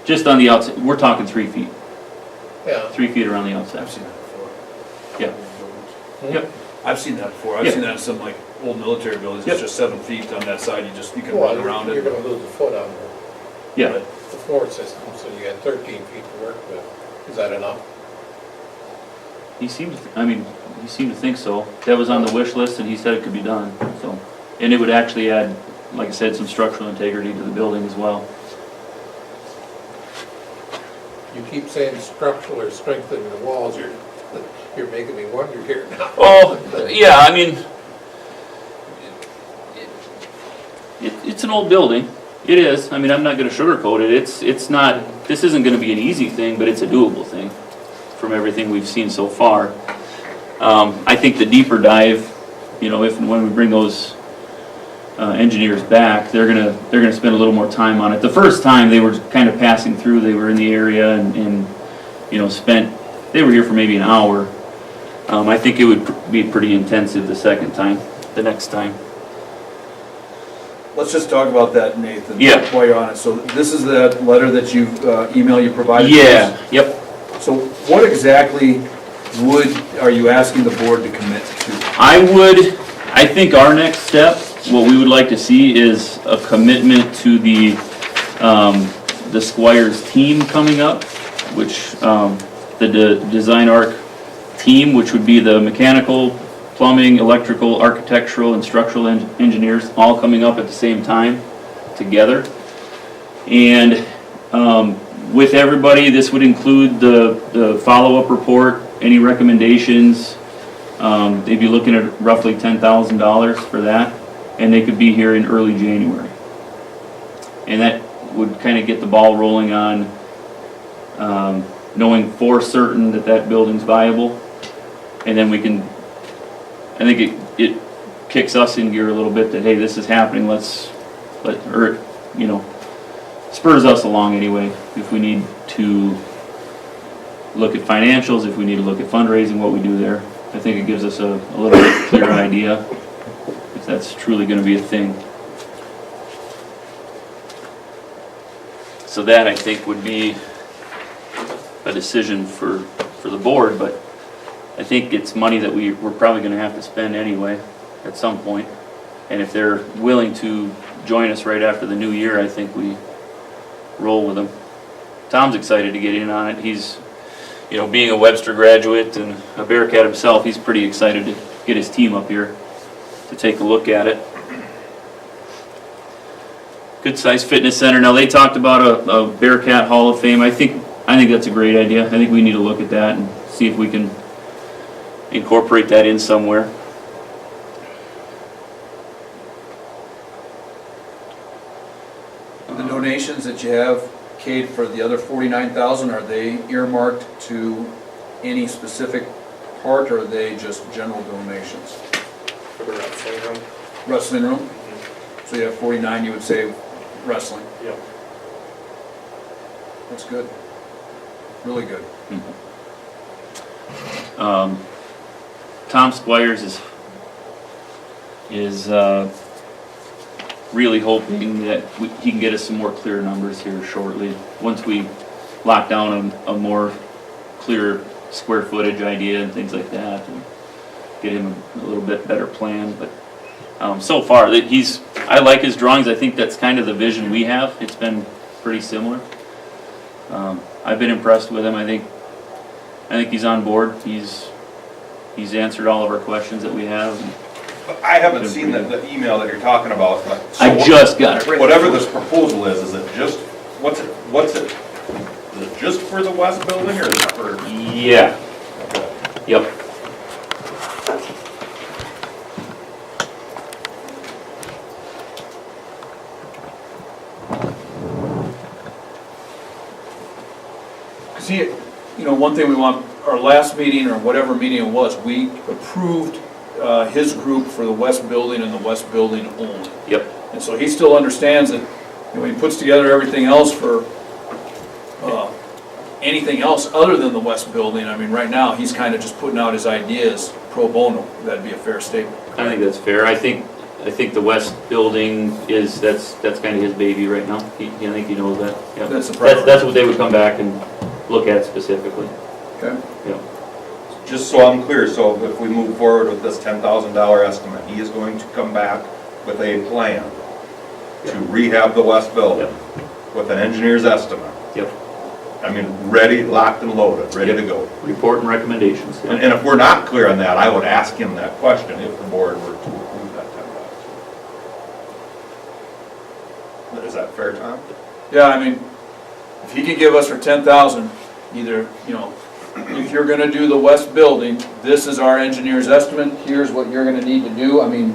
Just on the outside, we're talking 3 feet, Yeah. 3 feet around the outside. I've seen that before. Yeah. Yep, I've seen that before. I've Yeah. seen that in some like old military buildings. Yep. It's just 7 feet on that side. You can Well, run around you're it. gonna lose a foot on yeah. the floor system, so you got 13 feet to work with. Is that enough? He seemed to think so. That was on the wish list and he said it could be done, so. And it would actually add, like I said, some structural integrity to the building as well. You keep saying structural or strengthening the walls, you're making me wonder here now. Oh, yeah, I mean, it's an old building. It is. I mean, I'm not gonna sugarcoat it. It's not, this isn't gonna be an easy thing, but it's a doable thing from everything we've seen so far. I think the deeper dive, you know, if and when we bring those engineers back, they're gonna spend a little more time on it. The first time they were kind of passing through, they were in the area and you know, they were here for maybe an hour. I think it would be pretty intensive the next time. Let's just talk about that, Nathan. Yeah. While you're on it. So this is that letter that email you provided to Yeah, us? yep. So what exactly are you asking the board to commit to? I think our next step, what we would like to see is a commitment to the Squires team coming up, which, the Design Arc team, which would be the mechanical, plumbing, electrical, architectural, and structural engineers, all coming up at the same time, together. And, with everybody, this would include the follow-up report, any recommendations. They'd be looking at roughly $10,000 for that, and they could be here in early January. And that would kind of get the ball rolling on knowing for certain that building's viable. And then we can, I think it kicks us in gear a little bit that, hey, this is happening, or, you know, spurs us along anyway, if we need to look at financials, if we need to look at fundraising, what we do there. I think it gives us a little bit clearer idea if that's truly gonna be a thing. So that, I think, would be a decision for the board, but I think it's money that we're probably gonna have to spend anyway at some point. And if they're willing to join us right after the new year, I think we roll with them. Tom's excited to get in on it. He's, you know, being a Webster graduate and a Bearcat himself, he's pretty excited to get his team up here to take a look at it. Good sized fitness center. Now they talked about a Bearcat Hall of Fame. I think that's a great idea. I think we need to look at that and see if we can incorporate that in somewhere. The donations that you have, Kate, for the other 49,000, are they earmarked to any specific part, or are they just general donations? For the wrestling room. Wrestling room? So you have 49, you would say wrestling. Yep. That's good. Really good. Tom Squires is really hoping that he can get us some more clear numbers here shortly. Once we lock down a more clear square footage idea and things like that, and get him a little bit better plan. But so far, I like his drawings. I think that's kind of the vision we have. It's been pretty similar. I've been impressed with him. I think he's on board. He's answered all of our questions that we have. I haven't seen the email that you're talking about, but. I just got it. Whatever this proposal is it just, is it just for the west building, or is it for? Yeah. Yep. See, you know, one thing we want, our last meeting, or whatever meeting it was, we approved his group for the west building and the west building only. Yep. And so he still understands that, you know, he puts together everything else for anything else other than the west building, I mean, right now, he's kind of just putting out his ideas pro bono. That'd be a fair statement. I think that's fair. I think the west building is, that's kind of his baby right now. I think he knows that. Yeah. That's the priority. That's what they would come back and look at specifically. Okay. Yeah. Just so I'm clear, so if we move forward with this $10,000 estimate, he is going to come back with a plan to rehab the west building with an engineer's estimate. Yep. I mean, ready, locked and loaded, ready to go. Report and recommendations. And if we're not clear on that, I would ask him that question if the board were to approve that $10,000. Is that fair, Tom? Yeah, I mean, if he could give us for 10,000, either, you know, if you're gonna do the west building, this is our engineer's estimate, here's what you're gonna need to do, I mean,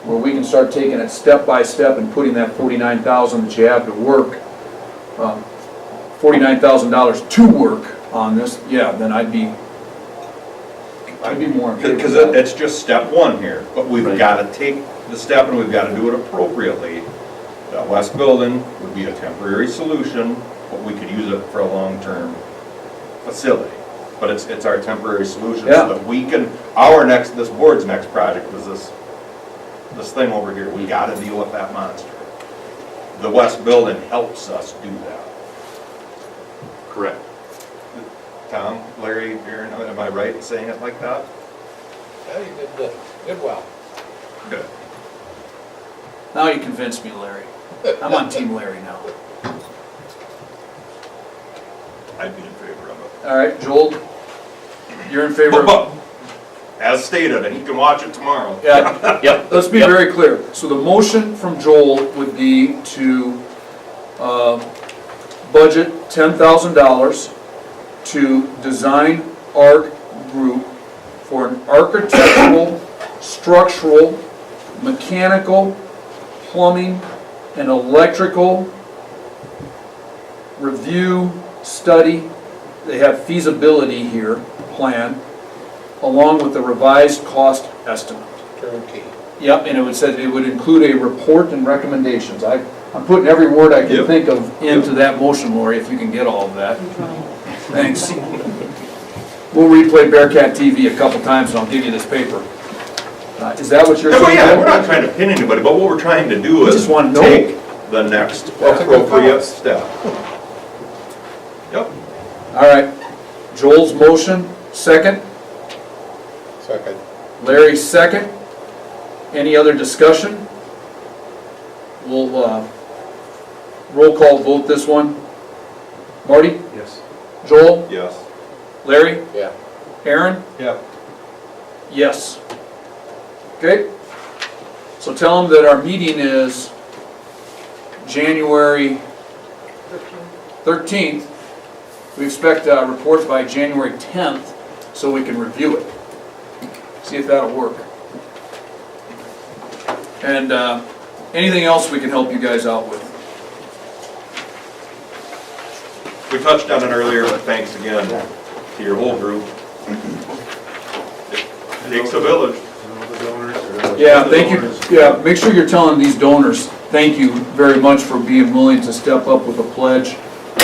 where we can start taking it step by step and putting that 49,000 that you have to work, $49,000 to work on this, yeah, then I'd be more in favor of Because that. it's just step one here, but we've Right. got to take the step and we've got to do it appropriately. The west building would be a temporary solution, but we could use it for a long-term facility. But it's our temporary solution Yeah. so that we can, this board's next project is this thing over here. We got to deal with that monster. The west building helps us do that. Correct. Tom, Larry, Aaron, am I right in saying it like that? Yeah, you did well. Good. Now you convinced me, Larry. I'm on Team Larry now. I'd be in favor of it. All right, Joel, you're in favor of? But, as stated, and you can watch it tomorrow. Yeah, Yep. let's be very clear. So the motion from Joel would be to budget $10,000 to Design Arc Group for an architectural, structural, mechanical, plumbing, and electrical review, study. They have feasibility here, plan, along with the revised cost estimate. Turnkey. Yep, and it would say, it would include a report and recommendations. I'm putting every word I can Yep. think of into that motion, Lori, if you can get all of that. Thanks. We'll replay Bearcat TV a couple times and I'll give you this paper. Is that what you're Yeah, well, saying? yeah, we're not trying to pin anybody, but what we're trying to do We is just wanna know. take the next That's a good appropriate thought. step. Yep. All right, Joel's motion, second. Second. Larry's second. Any other discussion? We'll roll call vote this one. Marty? Yes. Joel? Yes. Larry? Yeah. Aaron? Yeah. Yes. Okay? So tell them that our meeting is January 13th. We expect a report by January 10th so we can review it. See if that'll work. And anything else we can help you guys out with? We touched on it earlier, but thanks again to your whole group. It takes a village. Yeah, thank you. Yeah, make sure you're telling these donors, thank you very much for being willing to step up with a pledge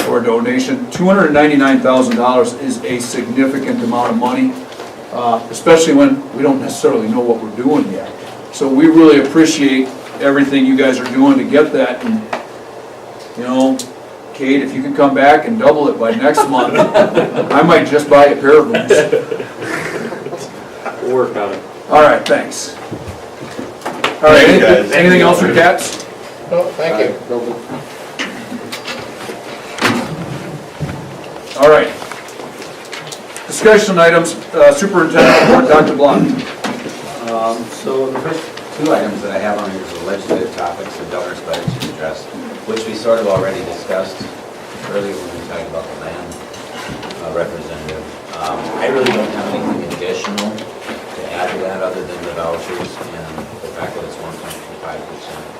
or a donation. $299,000 is a significant amount of money, especially when we don't necessarily know what we're doing yet. So we really appreciate everything you guys are doing to get that. And, you know, Kate, if you can come back and double it by next month, I might just buy a pair of boots. We'll work on it. All right, thanks. All right, Thank you, guys. anything else for cats? No, thank you. All right. Discussion items, Superintendent Report, Dr. Block. So the first two items that I have on here are the legislative topics the governor's budget to address, which we sort of already discussed earlier when we talked about the land representative. I really don't have anything additional to add to that other than the vouchers and the fact that it's 1.25%.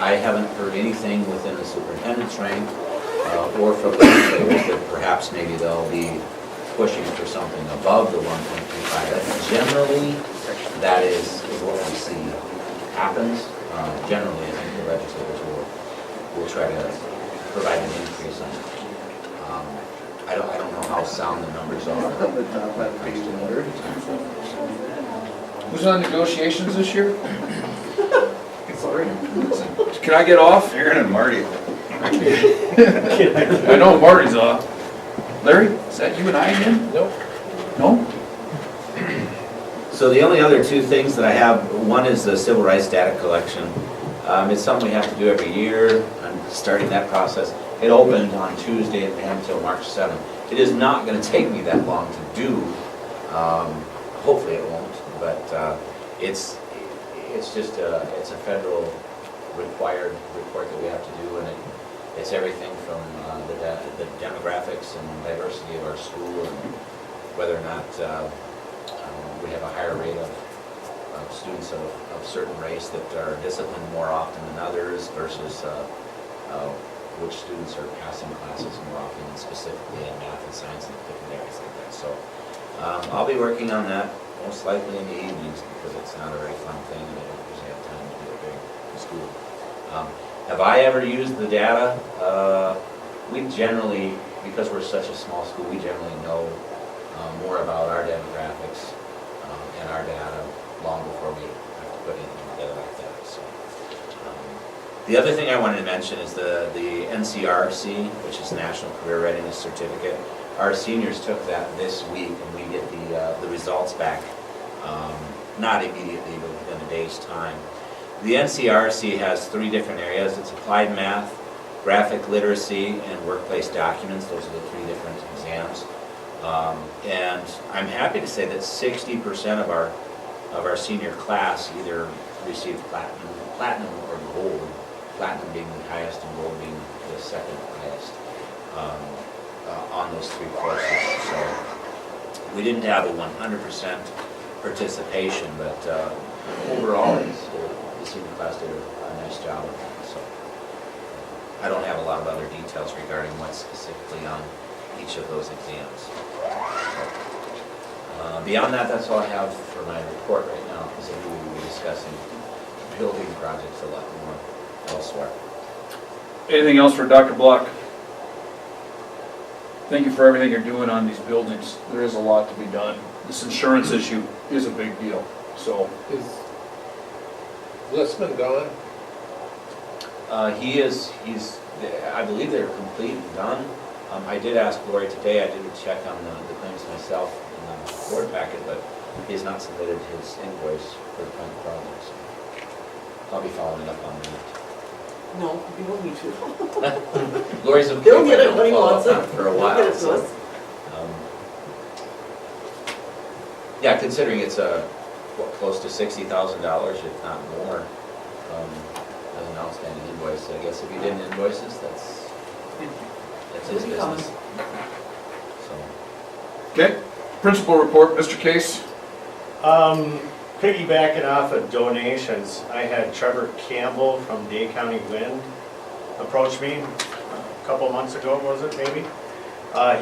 I haven't heard anything within the superintendent's rank or from the legislators that perhaps maybe they'll be pushing for something above the 1.25. That's generally, that is what we see happens. Generally, I think the legislators will try to provide an increase on it. I don't know how sound the numbers are. On the top of the page number. Who's on negotiations this year? Can I get off? Aaron and Marty. I know Marty's off. Larry, is that you and I again? Nope. No? So the only other two things that I have, one is the civil rights data collection. It's something we have to do every year. I'm starting that process. It opened on Tuesday and ran until March 7th. It is not going to take me that long to do. Hopefully it won't, but it's just it's a federal required report that we have to do, and it's everything from the demographics and diversity of our school, and whether or not we have a higher rate of students of certain race that are disciplined more often than others versus which students are passing classes more often, specifically in math and science and different areas like that. So I'll be working on that most likely in the evenings because it's not a very fun thing and I don't usually have time to do it during school. Have I ever used the data? We generally, because we're such a small school, we generally know more about our demographics and our data long before we have to put anything together like that. So, the other thing I wanted to mention is the NCRC, which is National Career Readiness Certificate. Our seniors took that this week, and we get the results back, not immediately, but within a day's time. The NCRC has 3 different areas. It's applied math, graphic literacy, and workplace documents. Those are the 3 different exams. And I'm happy to say that 60% of our senior class either received platinum or gold. Platinum being the highest and gold being the second highest on those 3 courses. So we didn't have a 100% participation, but overall, the senior class did a nice job of that. So I don't have a lot of other details regarding what's specifically on each of those exams. So, beyond that, that's all I have for my report right now, because we will be discussing building projects a lot more elsewhere. Anything else for Dr. Block? Thank you for everything you're doing on these buildings. There is a lot to be done. This insurance issue is a big deal, so. Is Listman gone? He's, I believe they're complete and done. I did ask Lori today, I didn't check on the claims myself in the board packet, but he has not submitted his invoice for the current project. So I'll be following up on that. No, you don't need to. Lori's okay. He'll get if I it when he don't follow wants up on it. for a He'll while. get it to so, us. Yeah, considering it's close to $60,000, if not more, as an outstanding invoice. I guess if you didn't invoice us, that's his It'll be coming. business. So, Okay, principal report, Mr. Case. Piggybacking off of donations, I had Trevor Campbell from Dade County Wind approach me a couple months ago, was it maybe?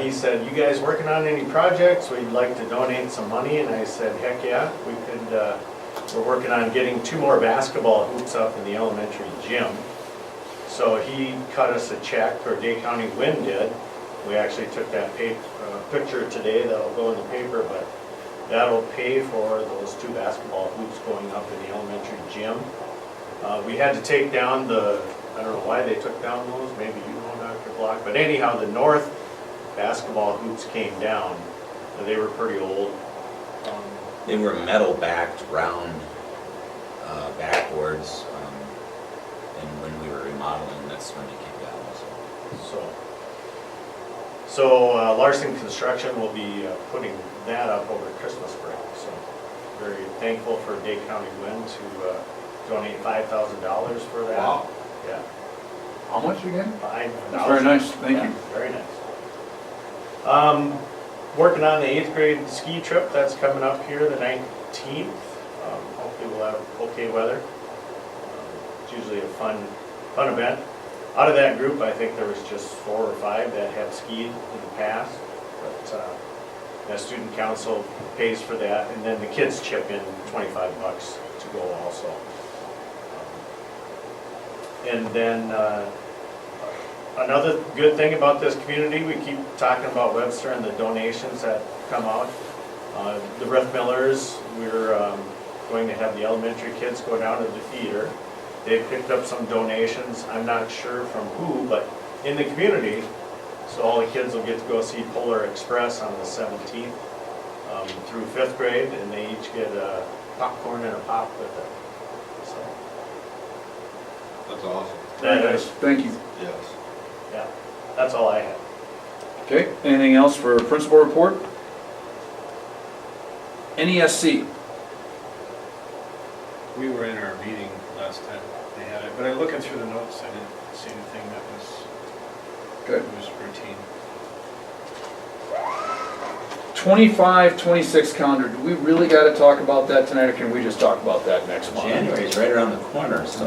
He said, "You guys working on any projects? We'd like to donate some money." And I said, "Heck yeah, we could." We're working on getting 2 more basketball hoops up in the elementary gym. So he cut us a check, or Dade County Wind did. We actually took that picture today that'll go in the paper, but that'll pay for those 2 basketball hoops going up in the elementary gym. We had to take down I don't know why they took down those, maybe you know, Dr. Block, but anyhow, the north basketball hoops came down. They were pretty old. they were metal-backed, round backboards, and when we were remodeling, that's when they came down. So Larson Construction will be putting that up over Christmas break. So very thankful for Dade County Wind to donate $5,000 for that. Wow. Yeah. How much again? $5,000. That's very nice, thank you. Very nice. Working on the 8th grade ski trip, that's coming up here the 19th. Hopefully we'll have okay weather. It's usually a fun event. Out of that group, I think there was just 4 or 5 that have skied in the past. But the student council pays for that, and then the kids chip in $25 to go also. And then Another good thing about this community, we keep talking about Webster and the donations that come out. The Riff Millers, we're going to have the elementary kids go down to the theater. They picked up some donations, I'm not sure from who, but in the community. So all the kids will get to go see Polar Express on the 17th through 5th grade, and they each get popcorn and a pop with it. So That's awesome. that Very nice. is, Thank you. Yes. yeah, that's all I have. Okay, anything else for principal report? NESC. We were in our meeting last time they had it, but looking through the notes, I didn't see anything that Good. was routine. 25-26 calendar, do we really gotta talk about that tonight, or can we just talk about that next month? January is right around the corner, so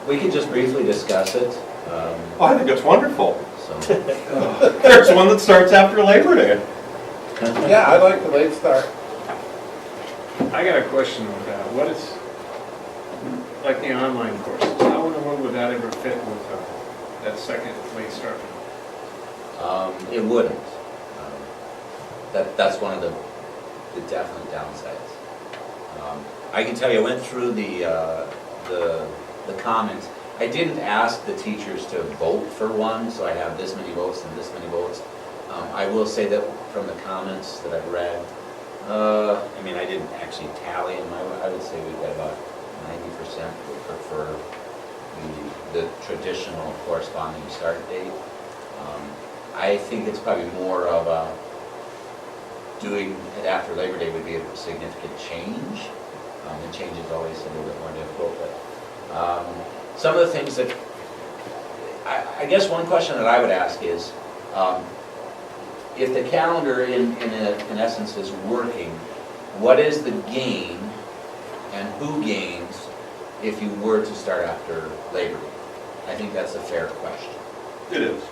we could just briefly discuss it. Oh, I think it's wonderful. So There's one that starts after Labor Day. Yeah, I like the late start. I got a question with that. What is, like the online courses, how in the world would that ever fit with that second late start? It wouldn't. That's one of the definite downsides. I can tell you, I went through the comments. I didn't ask the teachers to vote for one, so I have this many votes and this many votes. I will say that from the comments that I've read, I mean, I didn't actually tally them. I would say we've got about 90% would prefer the traditional corresponding start date. I think it's probably more of a doing it after Labor Day would be a significant change. And change is always a little bit more difficult, but some of the things that, I guess one question that I would ask is, if the calendar in essence is working, what is the gain and who gains if you were to start after Labor Day? I think that's a fair question. It is.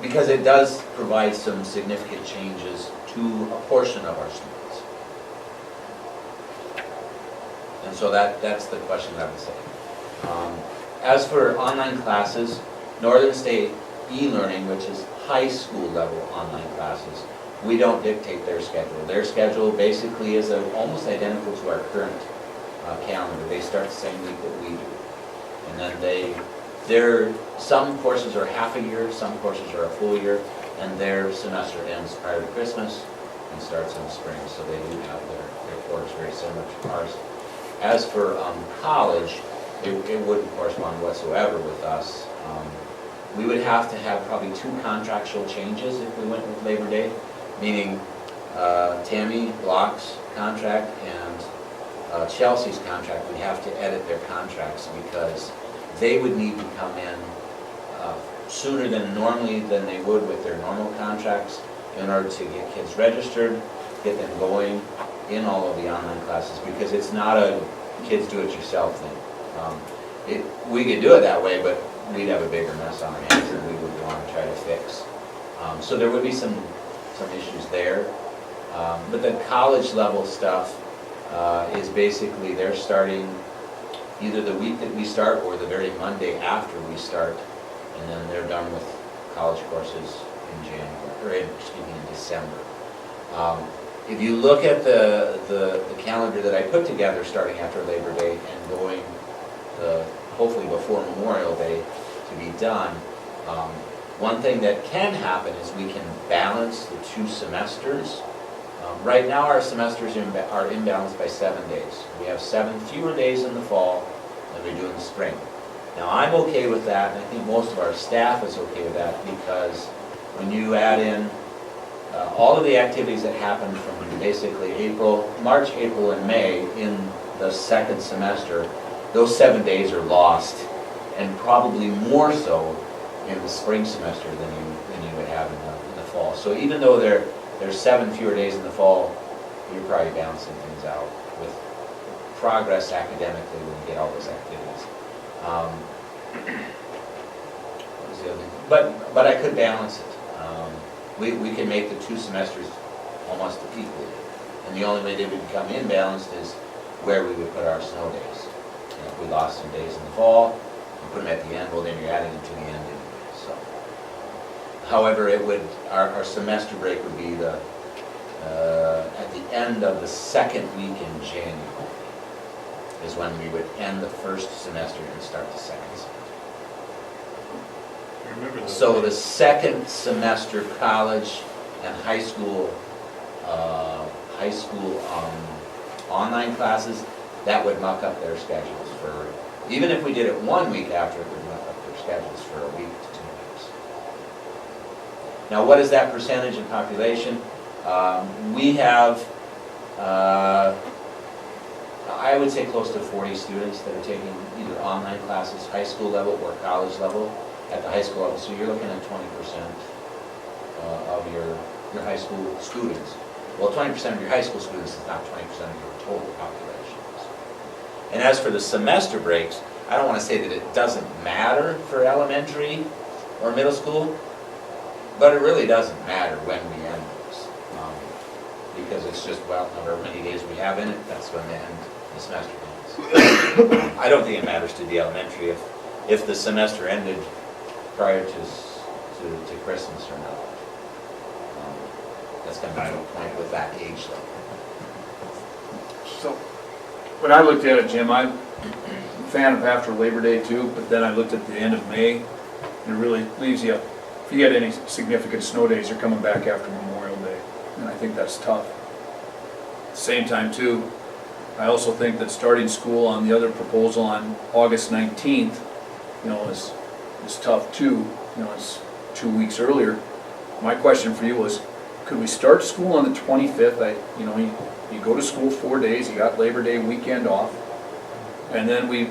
Because it does provide some significant changes to a portion of our students. And so that's the question I would say. As for online classes, Northern State e-learning, which is high school level online classes, we don't dictate their schedule. Their schedule basically is almost identical to our current calendar. They start the same week that we do. And then some courses are half a year, some courses are a full year, and their semester ends prior to Christmas and starts in the spring, so they do have their quarters very similar to ours. As for college, it wouldn't correspond whatsoever with us. We would have to have probably 2 contractual changes if we went with Labor Day, meaning Tammy Block's contract and Chelsea's contract. We'd have to edit their contracts because they would need to come in sooner than they would with their normal contracts in order to get kids registered, get them going in all of the online classes, because it's not a kids do-it-yourself thing. We could do it that way, but we'd have a bigger mess on our hands than we would want to try to fix. So there would be some issues there. But the college level stuff is basically they're starting either the week that we start or the very Monday after we start, and then they're done with college courses in December. If you look at the calendar that I put together starting after Labor Day and going hopefully before Memorial Day to be done, one thing that can happen is we can balance the 2 semesters. Right now our semesters are imbalanced by 7 days. We have 7 fewer days in the fall than we do in the spring. Now I'm okay with that, and I think most of our staff is okay with that, because when you add in all of the activities that happen from basically March, April, and May in the second semester, those 7 days are lost, and probably more so in the spring semester than you would have in the fall. So even though there's 7 fewer days in the fall, you're probably balancing things out with progress academically when you get all those activities. What was the other thing? But I could balance it. We can make the 2 semesters almost equally. And the only way they would become imbalanced is where we would put our snow days. If we lost some days in the fall, put them at the end, well, then you're adding them to the end anyway, so. However, it would, our semester break would be at the end of the second week in January is when we would end the first semester and start the second semester. I remember those So the days. second semester college and high school online classes, that would muck up their schedules for, even if we did it 1 week after, it would muck up their schedules for a week to 2 weeks. Now, what is that percentage in population? We have, I would say close to 40 students that are taking either online classes, high school level or college level. At the high school level, so you're looking at 20% of your high school students. Well, 20% of your high school students is not 20% of your total population. And as for the semester breaks, I don't want to say that it doesn't matter for elementary or middle school, but it really doesn't matter when we end those. Because it's just, well, however many days we have in it, that's when the semester ends. I don't think it matters to the elementary if the semester ended prior to Christmas or not. That's kind of the point with that age level. So, when I looked at it, Jim, I'm a fan of after Labor Day too, but then I looked at the end of May, and it really leaves you, if you get any significant snow days, you're coming back after Memorial Day, and I think that's tough. At the same time too, I also think that starting school on the other proposal on August 19th, is tough too, it's 2 weeks earlier. My question for you was, could we start school on the 25th? You go to school 4 days, you got Labor Day weekend off, and then we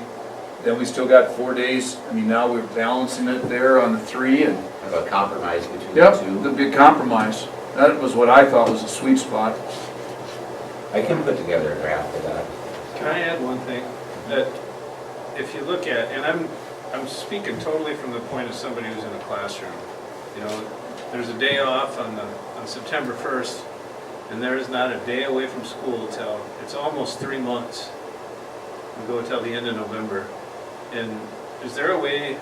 still got 4 days. I mean, now we're balancing it there on the 3 and. Have a compromise between Yep, the two. the big compromise. That was what I thought was a sweet spot. I can put together a draft of that. Can I add one thing? That if you look at, and I'm speaking totally from the point of somebody who's in a classroom. There's a day off on September 1st, and there is not a day away from school till, it's almost 3 months. We go till the end of November. And is there a way,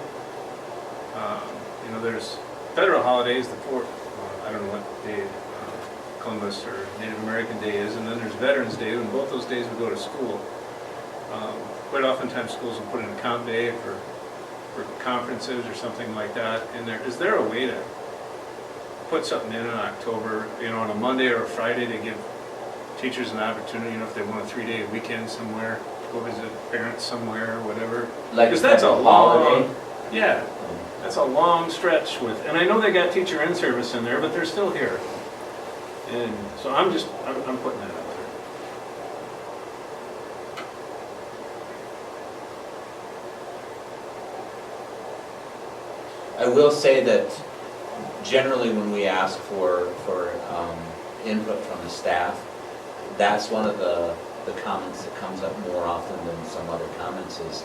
there's federal holidays, the 4th, I don't know what day Columbus or Native American Day is, and then there's Veterans Day, and both those days we go to school. Quite oftentimes schools will put in a comp day for conferences or something like that in there. Is there a way to put something in October, on a Monday or a Friday to give teachers an opportunity, if they want a 3-day weekend somewhere, go visit parents somewhere or whatever? Like Because that's a holiday. long, yeah, that's a long stretch with, and I know they got teacher in service in there, but they're still here. And so I'm putting that out there. I will say that generally when we ask for input from the staff, that's one of the comments that comes up more often than some other comments is,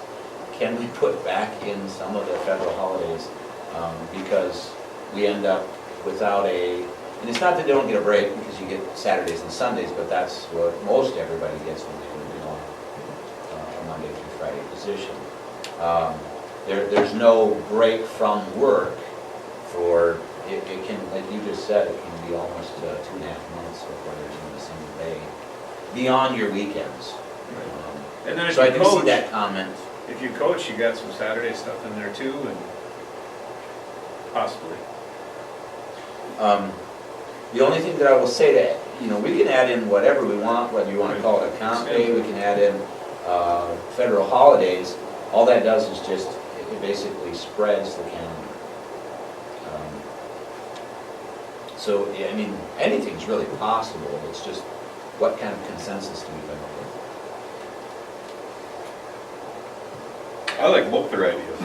can we put back in some of the federal holidays? Because we end up without and it's not that they don't get a break because you get Saturdays and Sundays, but that's what most everybody gets when they do a Monday through Friday position. There's no break from work for, it can, like you just said, it can be almost 2.5 months before there's even a single day, beyond your weekends. And then if So I you can see coach, that comment. if you coach, you got some Saturday stuff in there too, and possibly. The only thing that I will say that, we can add in whatever we want, whether you want to call it a comp day, we can add in federal holidays. All that does is just, it basically spreads the calendar. So, yeah, I mean, anything's really possible, it's just what kind of consensus do we come up with? I like both their ideas.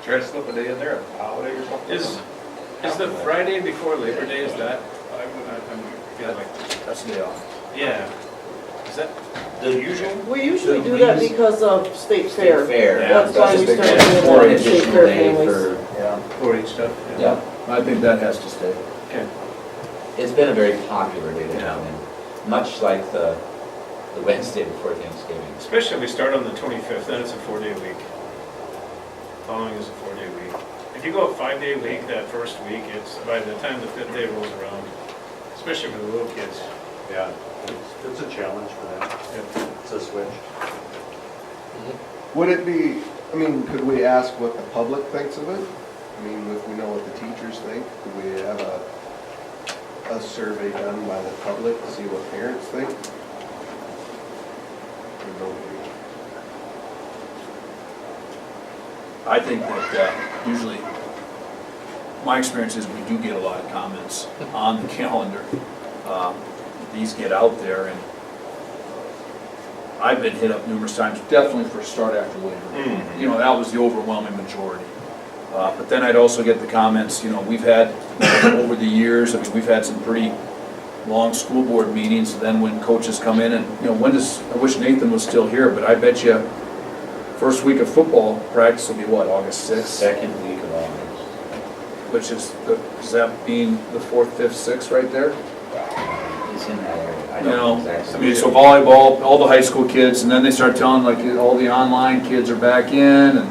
Try to slip a day in there, a holiday or something. Is the Friday before Labor Day, is that, I feel like, That's the day off. yeah. Is that the usual? We usually do that because of state fair. Fair. That's why we started doing Or that an in state additional fair day families. for, Yeah. 4-H stuff. yeah. I think that has to stay. Okay. It's been a very popular day to have in, much like the the Wednesday before Thanksgiving. Especially if we start on the 25th, then it's a 4-day week. Following is a 4-day week. If you go a 5-day week that first week, it's by the time the 5th day rolls around, especially for the little kids. Yeah, it's a challenge for them. It's a switch. Would it be, I mean, could we ask what the public thinks of it? I mean, if we know what the teachers think, could we have a survey done by the public to see what parents think? Or don't we? I think that usually, my experience is we do get a lot of comments on the calendar. These get out there, and I've been hit up numerous times, definitely for a start after Labor Day. You know, that was the overwhelming majority. But then I'd also get the comments, you know, we've had, over the years, I mean, we've had some pretty long school board meetings, then when coaches come in and, you know, I wish Nathan was still here, but I bet you first week of football practice will be what, August 6th? Second week of August. Which is that being the 4th, 5th, 6th right there? It's in that area. I You don't know know, exactly. I mean, so volleyball, all the high school kids, and then they start telling like all the online kids are back in, and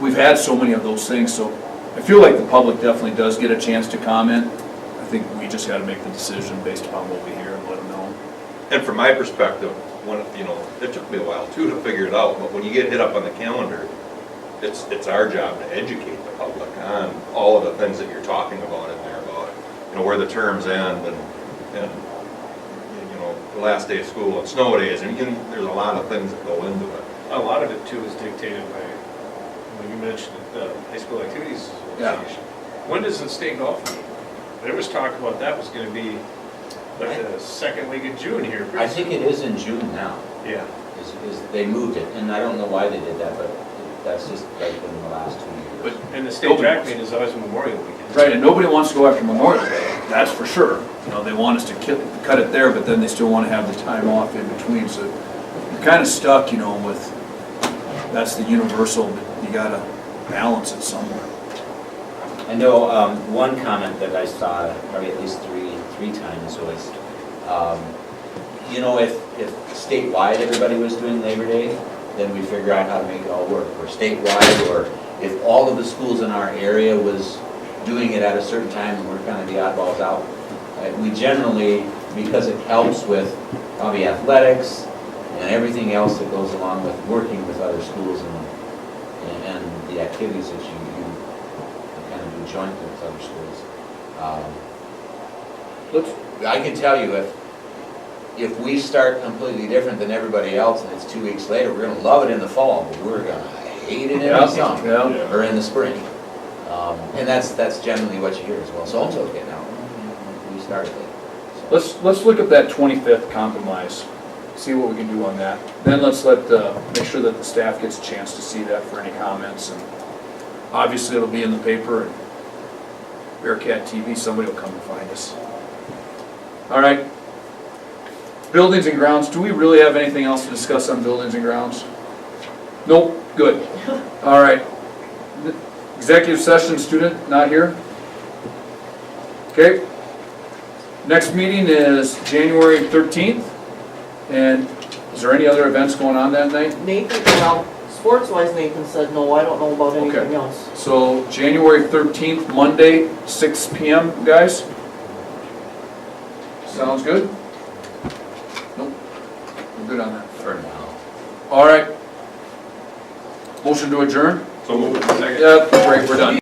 we've had so many of those things, so I feel like the public definitely does get a chance to comment. I think we just gotta make the decision based upon what we hear and let them know. And from my perspective, when, you know, it took me a while too to figure it out, but when you get hit up on the calendar, it's our job to educate the public on all of the things that you're talking about in there, about, you know, where the terms end and you know, the last day of school and snow days, and there's a lot of things that go into it. A lot of it too is dictated by, when you mentioned the High School Activities Association. When does the state golf meet? There was talk about that was gonna be like the second week of June here. I think it is in June now. Yeah. They moved it, and I don't know why they did that, but that's just like in the last 2 years. And the state track meet is always Memorial Weekend. Right, and nobody wants to go after Memorial Day, that's for sure. You know, they want us to cut it there, but then they still want to have the time off in between, so you're kind of stuck, you know, with, that's the universal, but you gotta balance it somewhere. I know one comment that I saw probably at least three times was, you know, if statewide everybody was doing Labor Day, then we figure out how to make it all work. Or statewide, or if all of the schools in our area was doing it at a certain time and we're kind of the oddballs out. We generally, because it helps with probably athletics and everything else that goes along with working with other schools and the activities that you kind of do jointly with other schools. I can tell you if we start completely different than everybody else and it's 2 weeks later, we're gonna love it in the fall, but we're gonna hate it in the summer or in the spring. And that's generally what you hear as well. So-and-so's getting out. We started late. Let's look at that 25th compromise, see what we can do on that. Then let's make sure that the staff gets a chance to see that for any comments. And obviously it'll be in the paper and Bearcat TV, somebody will come and find us. All right. Buildings and grounds, do we really have anything else to discuss on buildings and grounds? Nope, good. All right. Executive session, student, not here? Okay. Next meeting is January 13th. And is there any other events going on that night? Nathan, well, sports-wise, Nathan said no, I don't know about anything Okay. else. So January 13th, Monday, 6 p.m., guys? Sounds good? Nope. We're good on that. For now. All right. Motion to adjourn? So move it. Yeah, great, we're done.